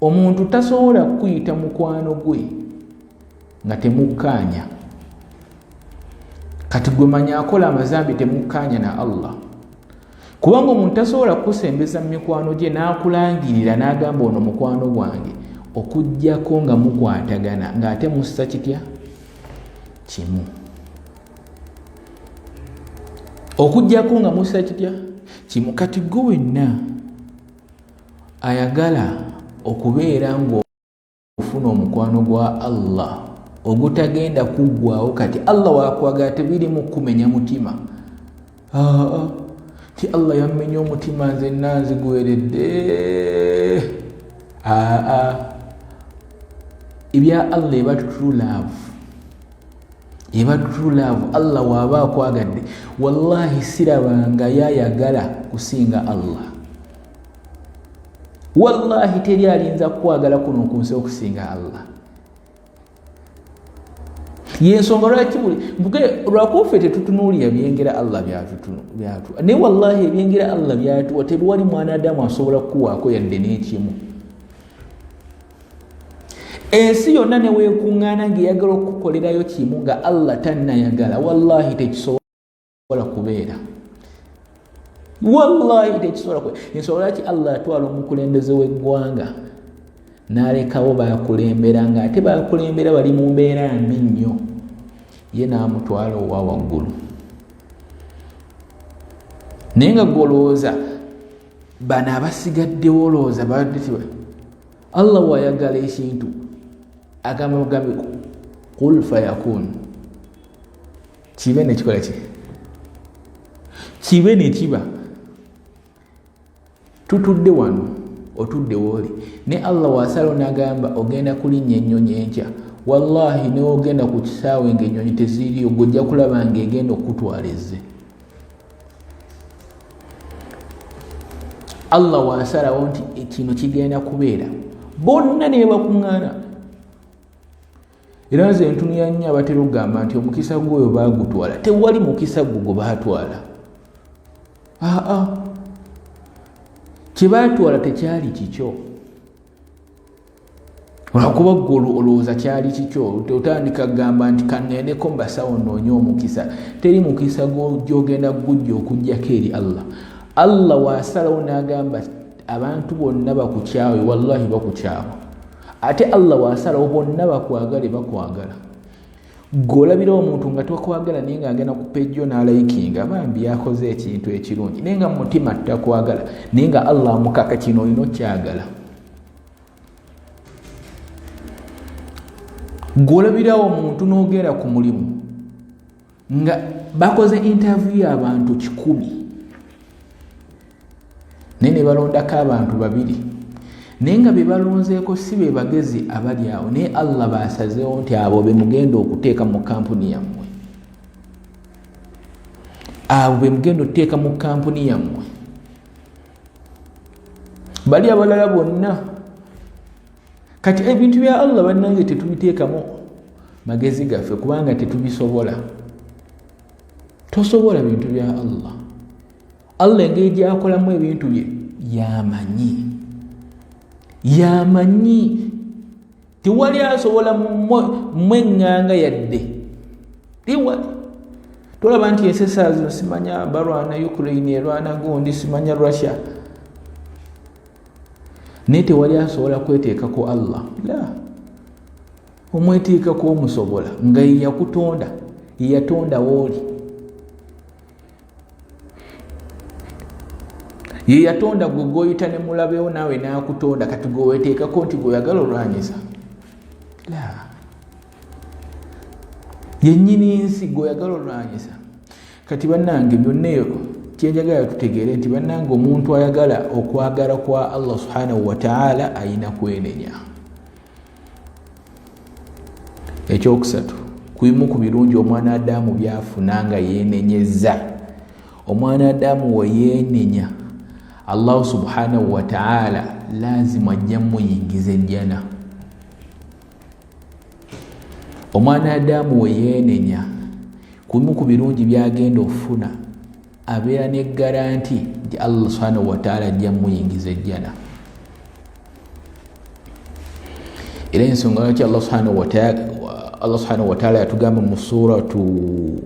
Omuntu tasobola kuyita mukwano gwe nga temukkaanya. Kati gwe manya akola amazambi temukkaanya na Allah. Kubanga omuntu tasobola kusembeza mu mikwano gye n'akulangirira n'agamba ono mukwano gwange, okuggyako nga mukwatagana ng'ate mussa kitya kimu. Okuggyako nga mussa kitya kimu. Kati gwe wenna ayagala okubeera ng'ofuna omukwano gwa Allah ogutagenda kuggwaawo, kati Allah wakwagala tebiri mu kumenya mutima. Ti Allah yammenya omutima nze nanzigweredde. Ebya Allah eba true love. Eba true love. Allah waba akwagadde, wallahi sirabanga yayagala kusinga Allah. Wallahi teri alinza kwagala kuno kunsi okusinga Allah. Yensonga lwaki buli mbuge lwakufe tetutunuulira byengera Allah byatu. Ne wallahi ebyengera Allah byatu tewali mwanadamu asobola kuwaako yadde n'ekimu. Ensi yonna ne weekuŋŋaana ng'eyagala okukolerayo kimu nga Allah tannayagala, wallahi tekisobola kubeera. Wallahi tekisobola kubeera. Ensonga lwaki Allah atwala omukulembeze w'eggwanga n'alekawo bakulembera ng'ate bakulembera bali mu mbeera mbi nnyo, ye n'amutwala owa waggulu. Naye nga gwolowooza bano abasigaddewo olowooza badde Allah wayagala ekintu agamba mugambe qul fayakun, kibe ne kikola ki, kibe ne kiba. Tutudde wano otudde wooli, ne Allah wasalo n'agamba ogenda kulinnya ennyonyi enkya, wallahi ne ogenda ku kisaawe ng'ennyonyi teziriyo, gojja kulaba ng'egenda okutwala ezze. Allah wasalawo nti kino kigenda kubeera, bonna ne bakuŋŋaana. Era nze ntunuya nnyo abatera okugamba nti omukisa gw'oyo baagutwala. Tewali mukisa gwe baatwala. Kye baatwala tekyali kikyo. Olwakuba ggwe olowooza kyali kikyo, otandika kugamba nti kangendeko mbasawo nnoonye omukisa. Teri mukisa gy'ogenda gujja okuggyako eri Allah. Allah wasalawo n'agamba abantu bonna bakukyawe, wallahi bakukyawa. Ate Allah wasalawo bonna bakwagale, bakwagala. Golabira omuntu nga tokwagala naye ng'agenda ku pejjo n'alayikinga bambi yakoze ekintu ekirungi, naye nga mu mutima takwagala, naye nga Allah amukaka kino olina okyagala. Golabirawo omuntu n'ogenda ku mulimu nga bakoze interview y'abantu 100 naye ne balondako abantu 2, naye nga be balonzeeko si be bagezi abali awo, naye Allah basazeewo nti abo be mugenda okuteeka mu kampuni yammwe, abo be mugenda okuteeka mu kampuni yammwe. Bali abalala bonna kati ebintu bya Allah bannange tetubiteekamu magezi gaffe kubanga tetubisobola. Tosobola bintu bya Allah. Allah engeri gyakolamu ebintu bye yamanyi, yamanyi. Tewali asobola mweŋŋanga yadde, tewali. Tolaba nti ensesa zino simanya balwana Ukraine erwana gundi simanya Russia, naye tewali asobola kweteekako Allah. La, omweteekako omusobola nga ye yakutonda, ye yatonda wooli, ye yatonda gwe gwoyita ne mulabewo naawe n'akutonda, kati gwe weteekako nti gweoyagala olwanyisa. La, yennyini nsi gweoyagala olwanyisa. Kati bannange byonna eyo kyenjagala tutegeere nti bannange omuntu ayagala okwagala kwa Allah subhanahu wa ta'ala ayina kwenenya. Ekyokusatu, kuimu ku birungi omwana Adamu byafuna nga yeenenyezza. Omwana Adamu we yeenenya, Allah subhanahu wa ta'ala lazima ajja muyingiza ejjana. Omwana Adamu we yeenenya, kuimu ku birungi byagenda okufuna, abeera ne garanti nti Allah subhanahu wa ta'ala ajja muyingiza ejjana. Era ensonga lwaki Allah subhanahu wa ta'ala yatugamba mu suratu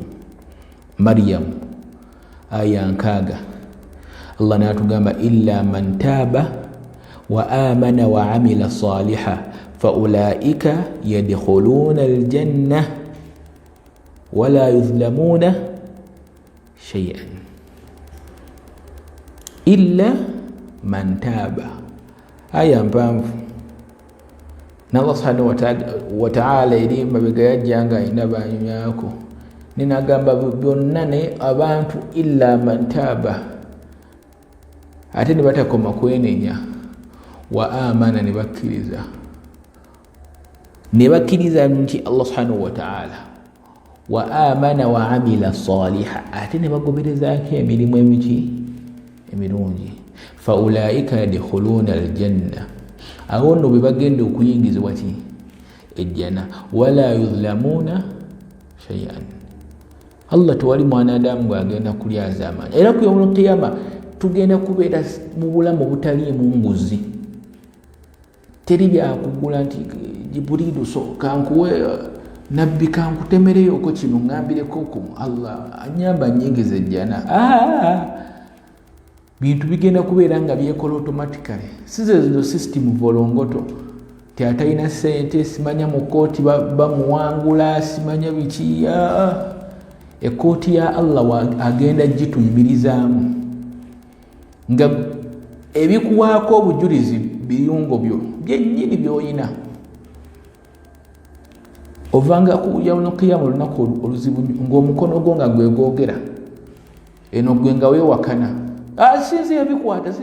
Maryam aya 6, Allah natugamba illa man taaba wa amana wa amila saliha fa ulaika yadkhuluna aljanna wala yuzlamuna shay'an. Illa man taaba, aya mpanvu. Na Allah subhanahu wa ta'ala eri mabega yajjanga ayina banyumyako ninagamba byonna naye abantu illa man taaba, ate ne batakoma kwenenya, wa amana ne bakkiriza nti Allah subhanahu wa ta'ala, wa amana wa amila saliha, ate ne bagoberezaako emirimu emirungi, fa ulaika yadkhuluna aljanna, awo nno bwe bagenda okuyingizibwa ki ejjana, wala yuzlamuna shay'an. Allah tewali mwana Adamu gwagenda kulyaza amaanyi. Era ku yawmul qiyama tugenda kubeera mu bulamu butaliimu nguzi. Teri byakugula nti Jibrilu kankuwe nabbi kankutemereyoko kino ngambireko ku Allah anyamba nyingiza ejjana. Bintu bigenda kubeera nga byekola automatically. Size zino system volongoto. Tiatalina sente, simanya mu kooti bamuwangula, simanya biki. Ekooti ya Allah agenda gituyimirizaamu. Nga ebikuwaako obujulizi biyungo byo byennyini byoyina. Ovanga kuja unokiyama olunaku oluzibu ng'omukono gwo nga gwe gwogera. Eno gwe nga weewakana. Sinzi ebikwata si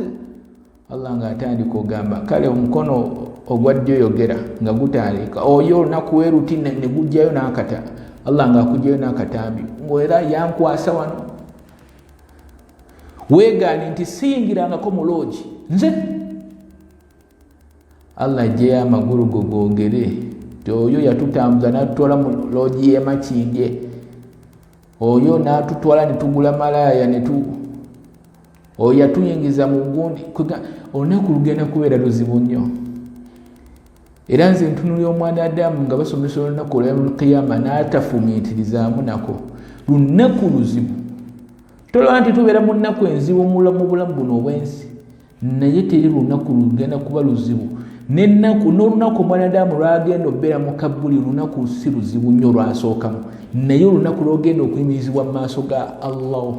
Allah nga atandika ogamba kale omukono ogwa ddyo yogera nga gutandika oyo olunaku weeruti ne gujjayo n'akata. Allah nga akujjayo n'akatambi ng'era yankwasa wano. Weegaani nti siyingirangako mu loogi nze. Allah ajjeyo amagulu go googere ti oyo yatutambuza n'atutwala mu loogi y'e Makindye, oyo n'atutwala ne tugula malaaya oyo yatuyingiza mu gundi. Olunaku lugenda kubeera luzibu nnyo. Era nze ntunulira omwana Adamu nga basomesa olunaku olw'Yawmul Qiyama n'atafumiitirizaamu nako. Lunaku luzibu. Tolaba nti tubeera mu nnaku enzibu mu bulamu buno obw'ensi, naye teri lunaku lugenda kuba luzibu. N'olunaku omwana Adamu lwagenda obbeera mu kabbuli, lunaku si luzibu nnyo lwasookamu, naye olunaku lwogenda okuyimirizibwa mu maaso ga Allah.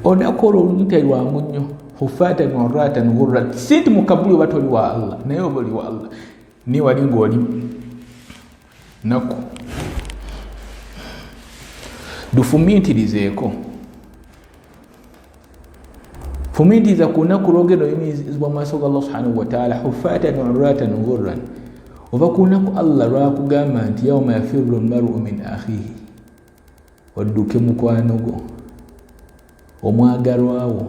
Olunaku olwo oluyita lwangu nnyo. Hufatan uratan ghurran. Si nti mu kabbuli oba toli wa Allah, naye oba oli wa Allah. Ni wali ng'oli naku. Dufumiitirizeeko. fumitiza ku lunaku lwogeno yimirizibwa mu maaso ga Allah subhanahu wa ta'ala hufatan uratan ghurran oba ku lunaku Allah lwakugamba nti yawma yafirru almar'u min akhihi wadduke mukwano gwo omwagalwawo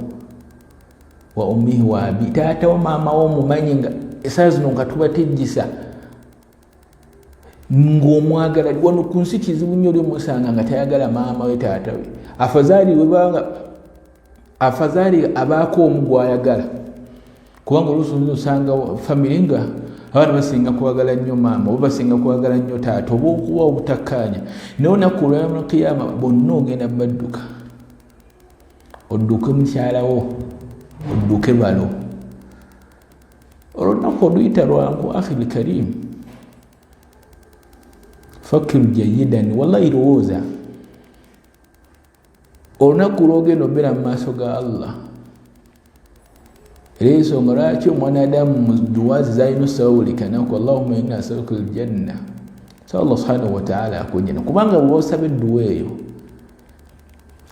wa ummihi wa abi taata wa maama wo mumanyi nga essaawa zino nga tubatejjisa ng'omwagala wano ku nsi kizibu nnyo olyomusanga nga tayagala maama we taata we afazaali abaako omu gwayagala kubanga oluusi osanga famire nga abaana basinga kwagala nnyo maama oba basinga kwagala nnyo taata oba okuba obutakkaanya naye olunaku lwa kiyama bonna ogenda badduka odduke mukyalawo odduke balo olunaku oluyita lwangu akhil karim fakiru jayidan wallahi lowooza olunaku lwogenda obeera mu maaso ga Allah era ensonga lwaki omwanadamu mu duwaazi zalina osabawulikanaku allahumma inna asaluka aljanna so Allah subhanahu wa ta'ala akujjana kubanga bw'oba osaba edduwa eyo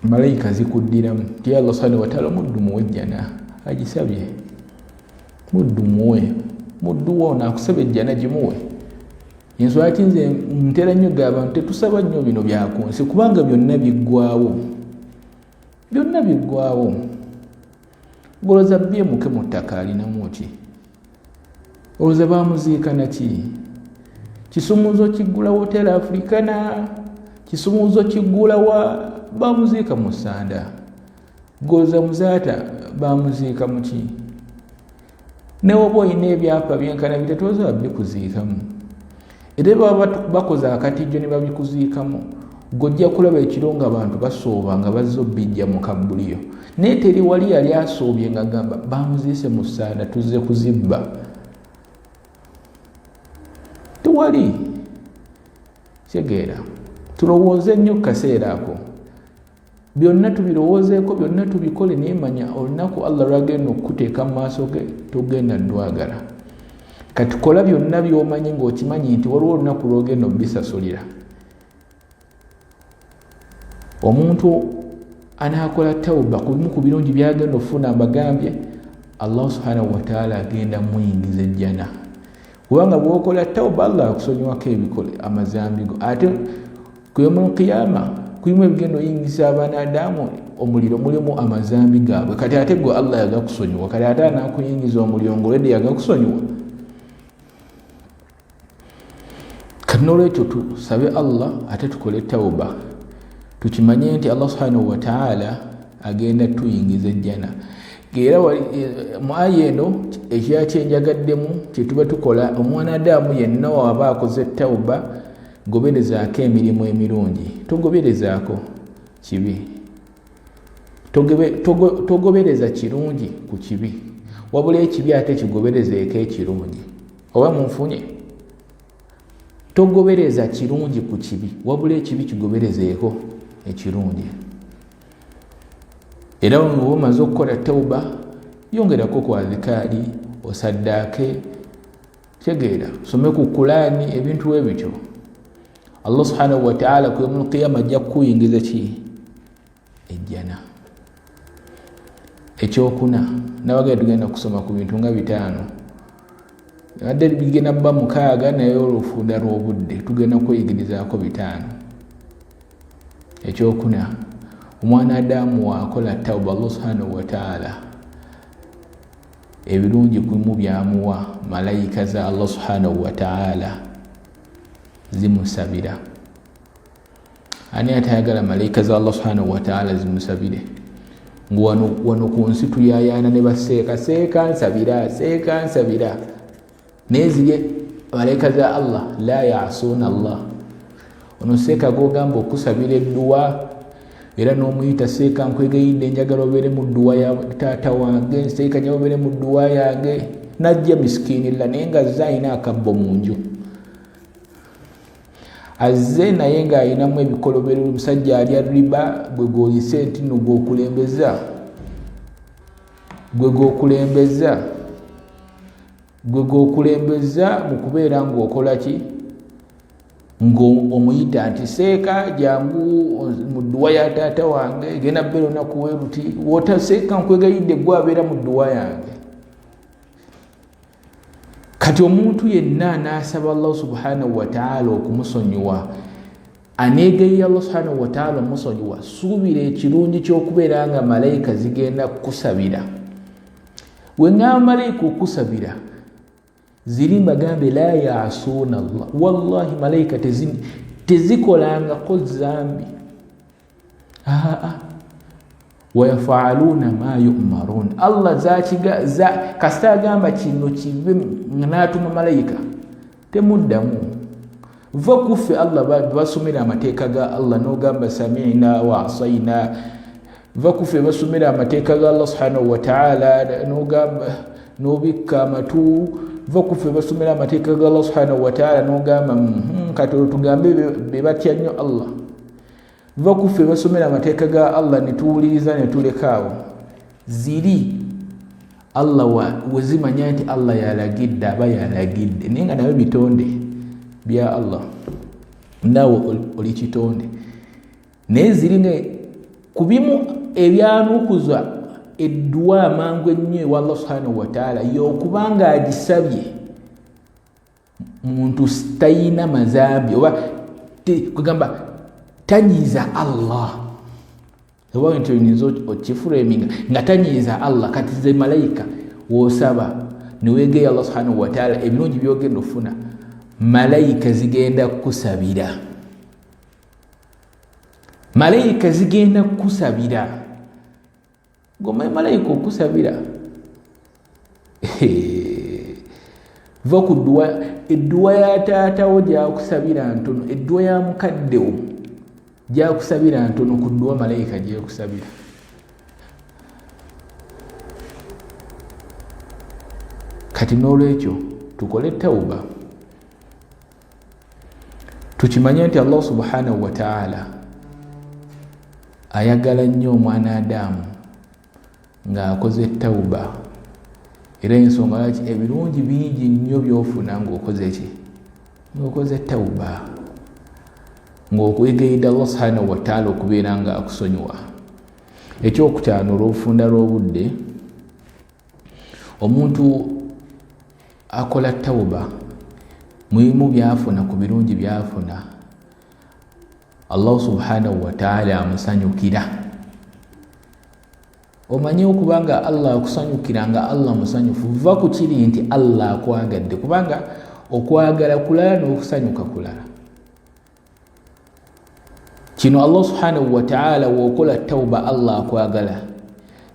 malayika zikuddiramu ti Allah subhanahu wa ta'ala muddu muwe ejjana agisabye muddu muwe muddu wo naakusaba ejjana gimuwe ensonga ki nze ntera nnyo g'abantu tetusaba nnyo bino byaku nsi kubanga byonna biggwaawo golooza byemuke mu ttaka alinamu ki olowooza baamuziika naki kisumuuzo kiggula wotera africana kisumuuzo kiggula wa baamuziika mu ssanda golooza muzaata baamuziika mu ki newe oba olina ebyapa byenkana bitetooza babikuziikamu era baba bakoze akatijjo ne babikuziikamu gojja kulaba ekiro nga abantu basooba nga bazze obbijja mu kabbuliyo naye teri wali yali asoobye nga gamba bamuziise mu ssanda tuzze kuzibba tewali kyegeera tulowooze nnyo kaseera ako byonna tubirowoozeeko byonna tubikole naye manya olunaku Allah lwagenda okukuteeka mu maaso ge togenda ddwagala katikola byonna by'omanyi ng'okimanyi nti waliwo olunaku lwogenda obisasulira omuntu anaakola tawuba ku bimu ku birungi byagenda okufuna mbagambye Allah subhanahu wa ta'ala agenda muyingiza ejjana kubanga bw'okola tawuba Allah akusonyiwako ebikole amazambi go ate ku yawmul qiyama kulimu ebigenda oyingiza abanadamu omuliro mulimu amazambi gaabwe kati ate gwe Allah yagakusonyiwa kati ate anaakuyingiza omuliro ng'oledde yagakusonyiwa kati n'olwekyo tusabe Allah ate tukole tawuba tukimanye nti Allah subhanahu wa ta'ala agenda tuyingiza ejjana era mu aya eno ekyakyenjagaddemu kyetuba tukola omwanadamu yenna waba akoze tawuba goberezaako emirimu emirungi togoberezaako kibi togobereza kirungi ku kibi wabula ekibi ate kigoberezeeko ekirungi oba munfunye togobereza kirungi ku kibi wabula ekibi kigoberezeeko ekirungi era bwe omaze okukola tawuba yongerako ku adhikaari osaddaake tegeera some ku Qur'ani ebintu ebityo Allah subhanahu wa ta'ala ku yawmul qiyama ajja kukuyingiza ki ejjana ekyokuna nabagenda tugenda kusoma ku bintu nga 5 adde bigenda bba 6 naye olufunda lw'obudde tugenda kweyigirizaako 5 ekyokuna omwanadamu wakola tawuba Allah subhanahu wa ta'ala ebirungi kulimu byamuwa malayika za Allah subhanahu wa ta'ala zimusabira ani atayagala malayika za Allah subhanahu wa ta'ala zimusabire wano ku nsi tuyayaana ne baseeka nsabira naye ziri malayika za Allah la yaasuuna Allah ono seeka gogamba okusabira edduwa era n'omuyita seeka nkwegayidde njagala obeere mu dduwa ya taata wange seeka njagala obeere mu dduwa yange najja miskiinirira naye nga azze alina akabbo mu nju azze naye ng'alinamu ebikolobero omusajja alya riba gwe gw'oyise nti nno gwe gw'okulembeza mu kubeera ng'okola ki ng'omuyita nti seeka jangu mu dduwa ya taata wange genda bero nakuwe luti wota seeka nkwegayidde gwe abeera mu dduwa yange. Kati omuntu yenna n'asaba Allah subhanahu wa ta'ala okumusonyiwa, aneegayirira Allah subhanahu wa ta'ala omusonyiwa, suubira ekirungi ky'okubeera nga malayika zigenda kukusabira. Bwe ngamba malayika okusabira, ziri mbagambe la yaasuuna Allah, wallahi malayika tezikolangako zambi, wayafaaluuna ma yu'maruun. Allah kasita agamba kino kive n'atuma malayika temuddamu. Va kuffe Allah basomera amateeka ga Allah n'ogamba sami'na wa asayna. Va kuffe basomera amateeka ga Allah subhanahu wa ta'ala n'ogamba n'obikka amatu. Va kuffe basomera amateeka ga Allah subhanahu wa ta'ala n'ogamba katono tugambe be batya nnyo Allah. Va kuffe basomera amateeka ga Allah ne tuwuliriza ne tulekaawo. Ziri Allah wezimanya nti Allah yalagidde aba yalagidde, naye nga nawe bitonde bya Allah, naawe oli kitonde. Naye ziri ku bimu ebyanukuza edduwa amangu ennyo ewa Allah subhanahu wa ta'ala y'okubanga agisabye muntu tayina mazambi oba kugamba tanyiza Allah. Oba nti oyinza okifureminga nga tanyiza Allah. Kati ze malayika w'osaba niweegeya Allah subhanahu wa ta'ala ebirungi by'ogenda ofuna, malayika zigenda kukusabira. Malayika zigenda kukusabira. Ng'omanyi malayika okusabira va ku edduwa ya taatawo gyakusabira ntono, edduwa ya mukaddewo gyakusabira ntono ku dduwa malayika gyekusabira. Kati n'olwekyo tukole tawuba, tukimanye nti Allah subhanahu wa ta'ala ayagala nnyo omwana Adamu ng'akoze tawuba, era ensonga lwaki ebirungi bingi nnyo by'ofuna ng'okoze ki? Ng'okoze tawuba, ng'okwegayirira Allah subhanahu wa ta'ala okubeera nga akusonyiwa. Ekyokutaano olw'obufunda lw'obudde, omuntu akola tawuba mulimu byafuna ku birungi byafuna, Allah subhanahu wa ta'ala amusanyukira. Omanye okubanga Allah akusanyukira nga Allah musanyufu, va ku kiri nti Allah akwagadde, kubanga okwagala kulala n'okusanyuka kulala. Kino Allah subhanahu wa ta'ala w'okola tawba Allah akwagala.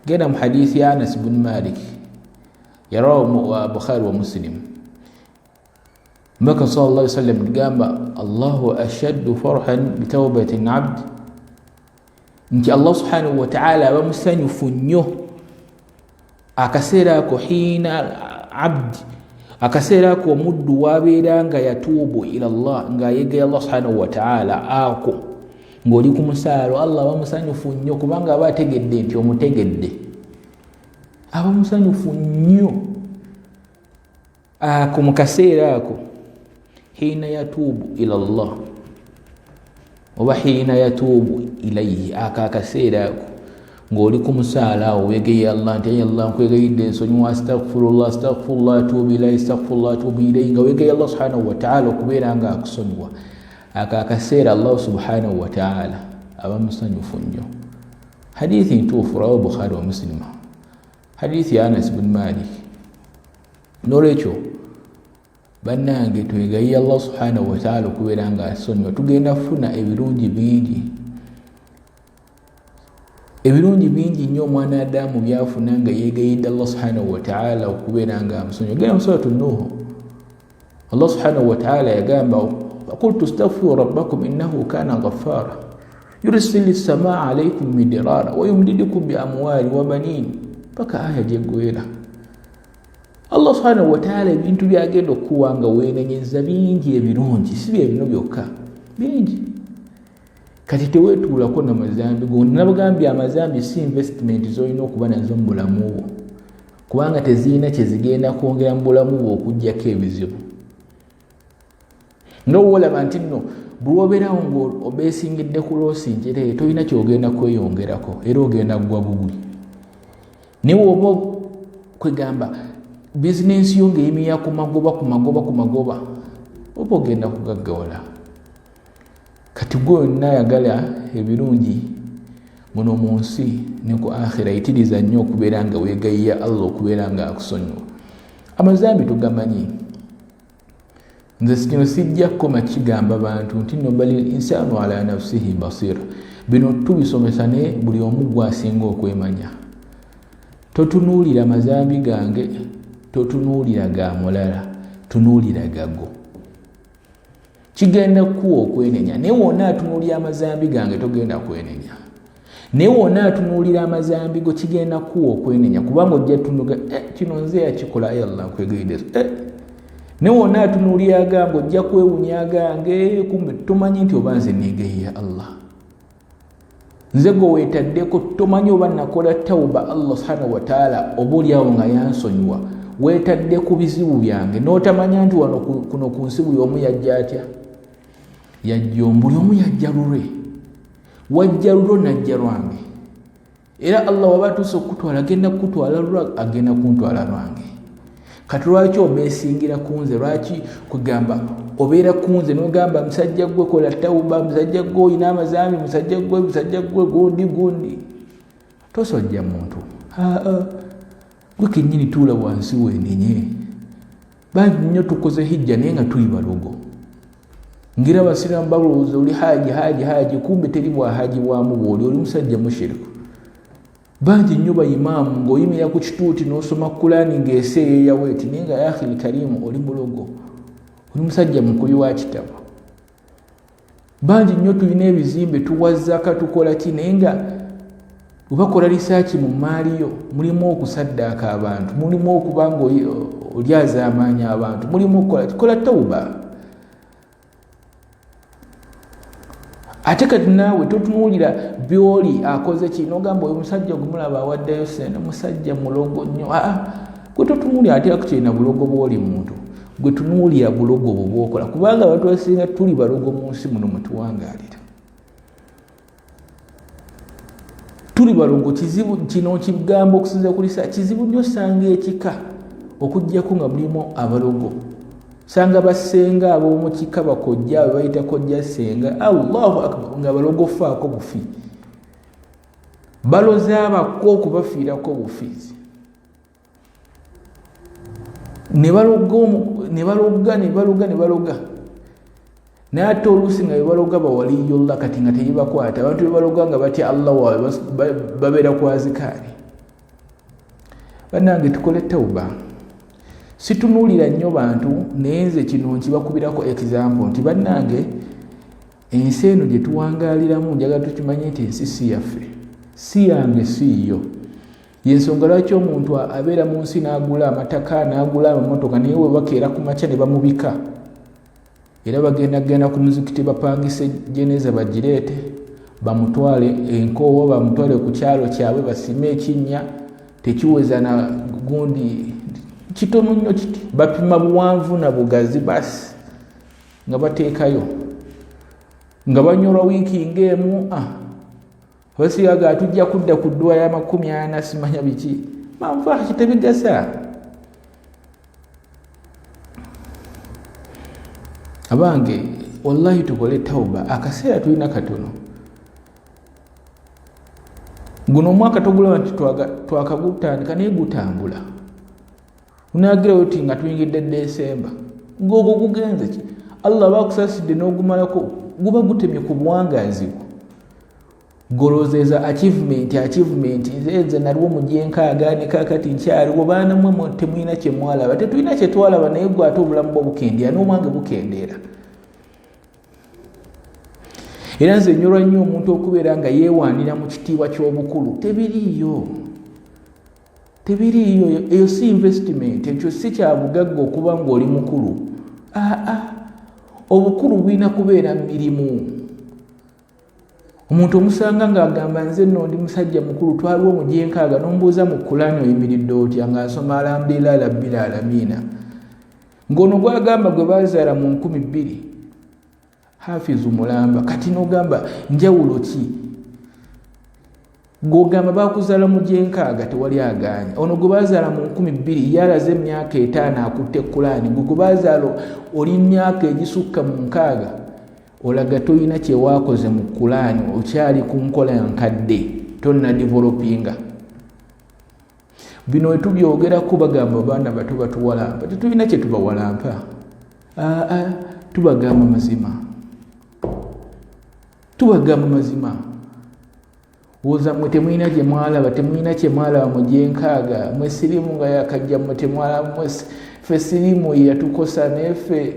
Genda mu hadithi ya Anas bin Malik yarawahu Bukhari wa Muslim, Mbaka sallallahu alaihi wasallam gamba Allahu ashaddu farhan bi tawbati al-'abd, nti Allah subhanahu wa ta'ala bamusanyufu nnyo akaseera ako hina abdi, akaseera ako omuddu wabeera nga yatuubu ila Allah, nga yeegaya Allah subhanahu wa ta'ala ako ng'oli ku musaalo. Allah bamusanyufu nnyo kubanga aba ategedde nti omutegedde, aba musanyufu nnyo ako mu kaseera ako hina yatuubu ila Allah oba hina yatuubu ilayhi, akaseera ako ng'oli ku musaala awo weegeye Allah nti Allah nkwegayidde nsonyiwa, astaghfirullah astaghfirullah atuubu ilayhi astaghfirullah atuubu ilayhi, nga weegeye Allah subhanahu wa ta'ala okubeera nga akusonyiwa. Akaseera Allah subhanahu wa ta'ala aba musanyufu nnyo. Hadithi ntuufu rawahu Bukhari wa Muslim, hadithi ya Anas bin Malik. N'olwekyo bannange twegayiye Allah subhanahu wa ta'ala okubeera nga asonyiwa, tugenda kufuna ebirungi bingi. Ebirungi bingi nnyo omwana Adamu byafuna nga yeegayidde Allah subhanahu wa ta'ala okubeera nga amusonyiwa. Genda mu suratu Nuh, Allah subhanahu wa ta'ala yagamba فقلت استغفروا ربكم إنه كان غفارا يرسل السماء عليكم مدرارا ويمددكم بأموال وبنين paka aya jeggwera. Allah subhanahu wa ta'ala ebintu byagenda okuwa nga weenenyeza bingi ebirungi, si bye bino byokka, bingi. Kati teweetuulako n'amazambi go. Nabagambye amazambi si investment z'olina okuba nazo mu bulamu bwo, kubanga tezirina kye zigenda kwongera mu bulamu bwo okuggyako ebizibu. ng'olaba nti nno buli obeerawo ng'obeesingidde ku loosi njere tolina kyogenda kweyongerako era ogenda kugwa bugwi. Naye oba kwegamba bizinensi yo ng'eyimira ku magoba oba ogenda kugaggawala. Kati gwe wonna ayagala ebirungi muno mu nsi ne ku akhira yitiriza nnyo okubeera nga weegayiya Allah okubeera nga akusonyiwa. Amazambi tugamanyi. Nze kino sijja kukoma kigamba bantu nti nno bali insanu ala nafsihi basira. Bino tubisomesa ne buli omu gwasinga okwemanya. Totunuulira amazambi gange, totunuulira ga mulala, tunuulira gago. Kigenda kuwa okwenenya. Naye wonna atunuulira amazambi gange togenda kwenenya. Naye wonna atunuulira amazambi go kigenda kuwa okwenenya kubanga ojja tunuga kino nze yakikola Allah nkwegayidde. Naye wonna atunuulira agange ojja kwewunya agange kumbe tomanyi nti oba nze neegayiya Allah. Nze gwe weetaddeko tomanyi oba nakola tawuba Allah subhanahu wa ta'ala oba oliawo nga yansonyiwa. Weetadde ku bizibu byange n'otamanya nti wano kuno ku nsi buli omu yajja atya. Yajja buli omu yajja lulwe. Wajja lulwo najja lwange. Era Allah waba atuuse okutwala agenda kutwala lulwa agenda kuntwala lwange. Kati lwaki obeesingira ku nze? Lwaki kugamba obeera ku nze n'ogamba musajja gwe kola tawuba, musajja gwe olina amazambi, musajja gwe gundi. Tosojja muntu. Gwe kennyini tuula wansi weenenye. Bangi nnyo tukoze hijja naye nga tuli balogo. Ngira abasiraamu balowooza oli haji kumbe teri bwa haji bwamu bw'oli musajja mushiriku. Bangi nnyo bayimaamu ng'oyimira ku kituuti n'osoma Qur'ani ng'eseeyeeya weeti naye nga yaakhiri karimu oli mulogo, oli musajja mukubi wa kitabo. Bangi nnyo tulina ebizimbe tuwazzaka tukola ki naye nga bakola risaaki mu maaliyo mulimu okusaddaaka abantu, mulimu okuba nga olyazaamaanya abantu, mulimu okukola tawuba. Ate kati naawe totunuulira byoli akoze ki n'ogamba oyo musajja gumulaba awaddeyo sente musajja mulogo nnyo. Gwe totunuulira ate akukyina bulogo bw'oli muntu, gwe tunuulira bulogo bwo bw'okola kubanga abantu abasinga tuli balogo mu nsi muno mwe tuwangaalira. Tuli balogo kizibu kino kigambo okusinza ku lisaa kizibu nnyo sanga ekika okuggyako nga mulimu abalogo. Sanga basenga ab'omu kika bakojja bayita kojja senga Allahu akbar nga balogo faako bufi. Baloza abako okubafiirako bufiizi. Ne baloga. Naye ate oluusi nga bebaloga bawaliyullah kati nga teyibakwata. Abantu bebaloga nga batya Allah waabwe babeera ku azikaari. Bannange tukole tawuba. Situnuulira nnyo bantu naye nze kino nkibakubirako example nti bannange ensi eno gye tuwangaaliramu njagala tukimanye nti ensi si yaffe, si yange si yo. Yensonga lwaki omuntu abeera mu nsi n'agula amataka n'agula amamotoka naye we bakeera ku makya ne bamubika era bagenda ku muzikiti bapangise jeneza bagireete bamutwale enkoowa bamutwale ku kyalo kyabwe basime ekinnya tekiweza na gundi kitono nnyo kiti bapima buwanvu na bugazi basi nga bateekayo nga banyolwa wiiki ng'emu basigaga atujja kudda ku ddwa ya 40 simanya biki manfaaha kitebigasa. Abange wallahi tukole tawuba akaseera tulina katono. Guno omwaka togula nti twakagutandika naye gutambula. Unagira oti nga tuyingidde Desemba ng'ogwo gugenze ki Allah bakusasidde n'ogumalako guba gutemye ku buwangazi golozeeza achievement nze naliwo mu gyenkaaga ne kaakati nkyaliwo baana mmwe temulina kye mwalaba tetulina kye twalaba naye gwe ate obulamu bwo bukendeera n'omwange bukendeera. Era nze nnyolwa nnyo omuntu okubeera nga yeewaanira mu kitiibwa ky'obukulu. Tebiriiyo eyo si investment, ekyo si kya bugagga okuba ng'oli mukulu. Obukulu bulina kubeera mirimu. Omuntu omusanga ng'agamba nze nno ndi musajja mukulu twaliwo mu gyenkaaga n'ombuuza mu Qur'ani oyimiridde otya ng'asoma alhamdulillah rabbil aalamiina. Ng'ono gwagamba gwe baazaala mu 2000 Hafizu mulamba kati n'ogamba njawulo ki ng'ogamba bakuzaala mu gyenkaaga tewali aganya ono gwe bazaala mu 2000 yalaze emyaka 5 akutte Kulaani gwe bazaala oli myaka egisukka mu 6 olaga toyina kye waakoze mu Kulaani okyali ku nkola nkadde tonna developinga bino etubyogerako bagamba baana bato batuwalampa tetulina kye tubawalampa tubagamba mazima woza mwe temwina gye mwalaba temwina kye mwalaba mu gyenkaaga mwe sirimu nga yakajja mwe temwalaba ffe sirimu yatukosa nefe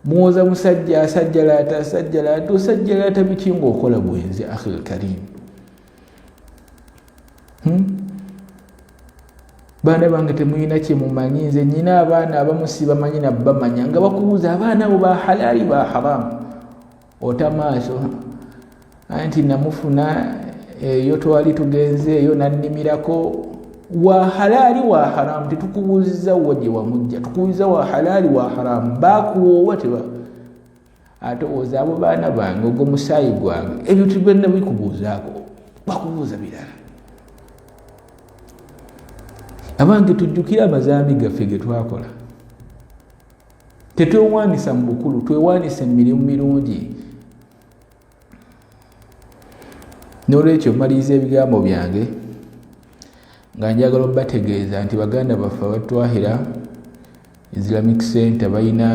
muwoza musajja asajjalaata biki ng'okola bwenzi akhil karim baana bange temwina kye mumanyi nze nyina abaana abamu sibamanyi nabbamanya nga bakubuuza abaana abo ba halaali ba haramu otamaaso anti namufuna eyo twali tugenze eyo nannimirako wa halaali wa haramu tetukubuuziza wa gye wamujja tukubuuziza wa halaali wa haramu bakuwoowa teba ate oza abo baana bange ogwo musaayi gwange ebyo tubenna bikubuuzaako bakubuuza birala abange tujjukira amazambi gaffe ge twakola tetwewaanisa mu bukulu twewaanisa emirimu mirungi n'olwekyo maliriza ebigambo byange nga njagala obategeeza nti baganda baffe abatwahira Islamic Center balina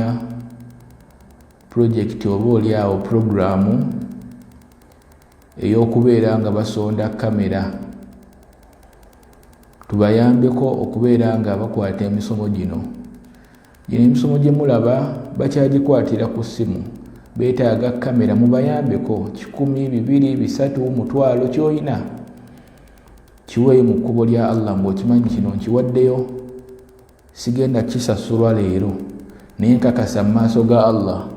project oba oli awo programu ey'okubeera nga basonda kamera tubayambeko okubeera nga bakwata emisomo gino emisomo gye mulaba bakyagikwatira ku ssimu beetaaga kamera mubayambeko 100 200 300 umutwalo kyoyina kiweeyo mu kkubo lya Allah ng'okimanyi kino nkiwaddeyo sigenda kisasulwa leero naye nkakasa mu maaso ga Allah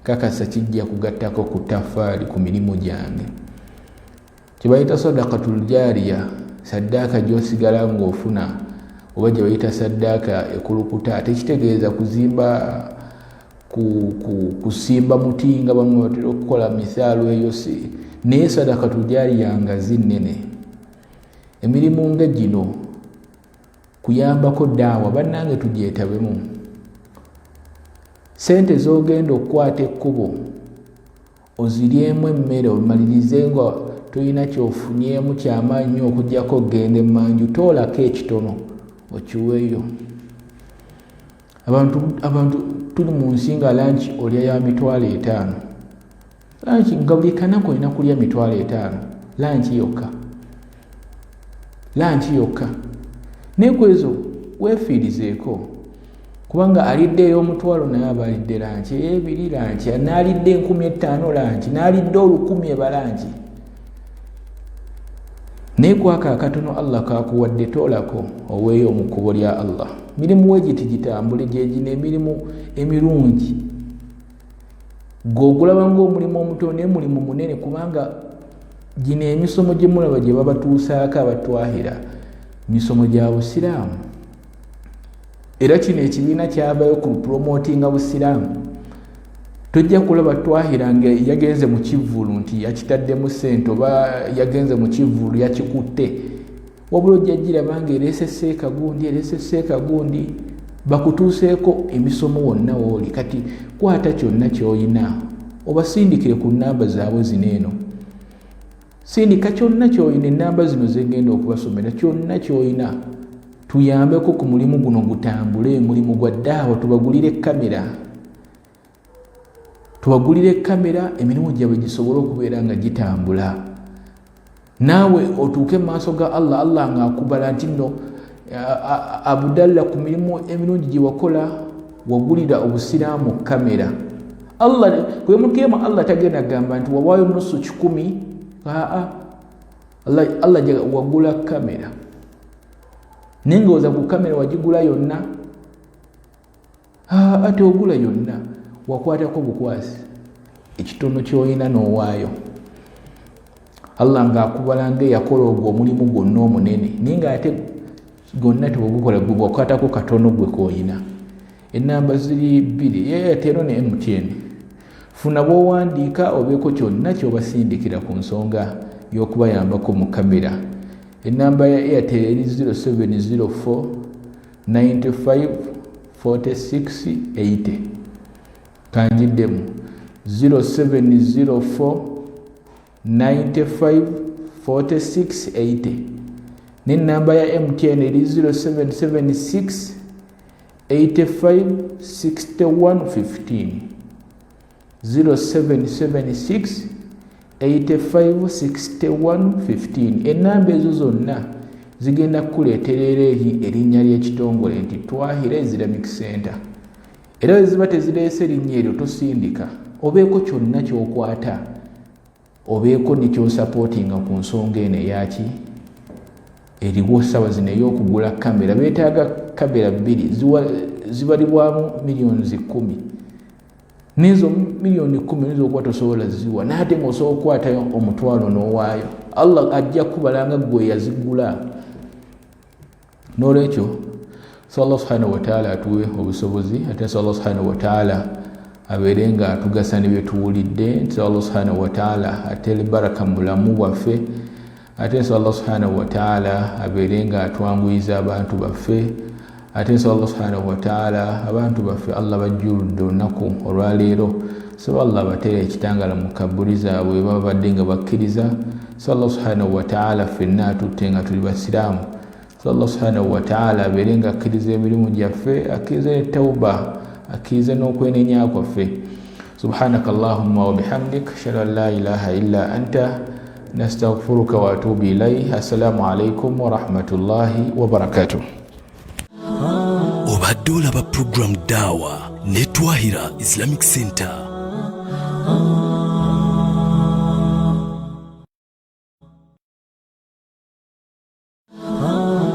kakasa kijja kugattako ku tafaali ku mirimu gyange kibayita sadaqatul jaariya saddaaka gy'osigala ng'ofuna oba gye bayita saddaaka ekulukuta tekitegeeza kuzimba kusimba muti nga bamwe batera okukola misaalo eyo si naye sadaqatul jaariya nga zinnene emirimu nga gino kuyambako daawa bannange tugyetabemu sente z'ogenda okukwata ekkubo oziryemu emmere omalirize nga toyina kyofunyemu kyamaanyi okugjako ogenda emmanju toolako ekitono okiweeyo abantu tuli mu nsi nga lanchi olya ya 5,000 lanchi nga buli kanaku olina kulya 5,000 lanchi yokka nekwezo weefiirizeeko kubanga alidde ey'omutwalo naye aba alidde lanchi ey'ebiri lanchi naalidde 5,000 lanchi naalidde 1,000 ebalanchi naye kwaka akatono Allah kakuwadde toolako oweeyo mu kkubo lya Allah mirimu wegiti gitambule gyegino emirimu emirungi gogulaba ng'omulimu omutono naye mulimu munene kubanga gino emisomo gye mulaba gye babatuusaako abatwahira misomo gya busiraamu era kino ekibiina kyavayo ku promotinga busiraamu tojja kulaba twahira nga yagenze mu kivvulu nti yakitaddemu ssente oba yagenze mu kivvulu yakikutte wabula ojja giraba nga ereeseseeka gundi bakutuuseeko emisomo wonna wooli kati kwata kyonna ky'oyina obasindikire ku nnamba zaabwe zino eno sindika kyonna ky'oyina ennamba zino zegenda okubasomera kyonna ky'oyina tuyambeko ku mulimu guno gutambule mulimu gwa ddaawa tubagulire kamera emirimu gyabwe gisobole okubeera nga gitambula naawe otuuke mu maaso ga Allah ng'akubala nti nno Abdalla ku mirimu emirungi gye wakola wagulira obusiraamu kamera kwe mukiyama Allah tagenda gamba nti wawaayo nusu 10 Allah wagula kamera naye ng'oza ku kamera wagigula yonna ate ogula yonna wakwatako bukwasi ekitono ky'olina n'owaayo Allah ng'akubala ng'eyakola ogwo omulimu gwonna omunene naye ng'ate gonna tewagukola gwe wakwatako katono gwe k'olina ennamba ziri 2 Airtel ne MTN funa bw'owandiika obeeko kyonna ky'obasindikira ku nsonga y'okubayambako mu kamera. Ennamba ya Airtel eri 0704 95 46 80. Kanjiddemu 0704 95 46 80. N'ennamba ya MTN eri 0776 85 61 15. 0776 85 61 15. Ennamba ezo zonna zigenda kukuleetera erinnya ly'ekitongole nti Twahira Islamic Center. Era bwe ziba tezireese erinnya eryo tosindika, obeeko kyonna ky'okwata, obeeko ne ky'osapootinga ku nsonga eno eyaki eriwo ssaawa zino ey'okugula kamera. Beetaaga kamera 2 zibalibwamu millions 10. N'ezo millions 10 nizo okuba tosobola ziwa, n'ate ng'osobola okukwatayo omutwalo n'owaayo. Allah ajja kubalanga gwe yazigula. N'olwekyo Allah subhanahu wa ta'ala atuwe obusobozi, ate Allah subhanahu wa ta'ala abeere nga atugasa ne bye tuwulidde. Allah subhanahu wa ta'ala ateere baraka mu bulamu bwaffe, ate Allah subhanahu wa ta'ala abeere nga atwanguyiza abantu baffe, ate Allah subhanahu wa ta'ala abantu baffe Allah bajjuludde olunaku olwaleero. So Allah bateere ekitangala mu kabuli zaabwe baba badde nga bakkiriza. Allah subhanahu wa ta'ala ffenna atutte nga tuli basiraamu. Allah subhanahu wa ta'ala abeere nga akkiriza emirimu gyaffe, akkiriza etawuba, akkiriza n'okwenenya kwaffe. Subhanaka Allahumma wa bihamdik, ashhadu an la ilaha illa anta, nastaghfiruka wa atubu ilayk. Assalamu alaikum wa rahmatullahi wa barakatuh. Obadde olaba program Dawa ne Twahira Islamic Center.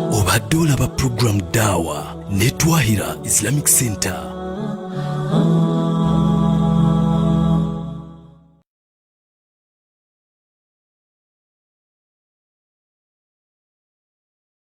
Obadde olaba program Dawa ne Twahira Islamic Center.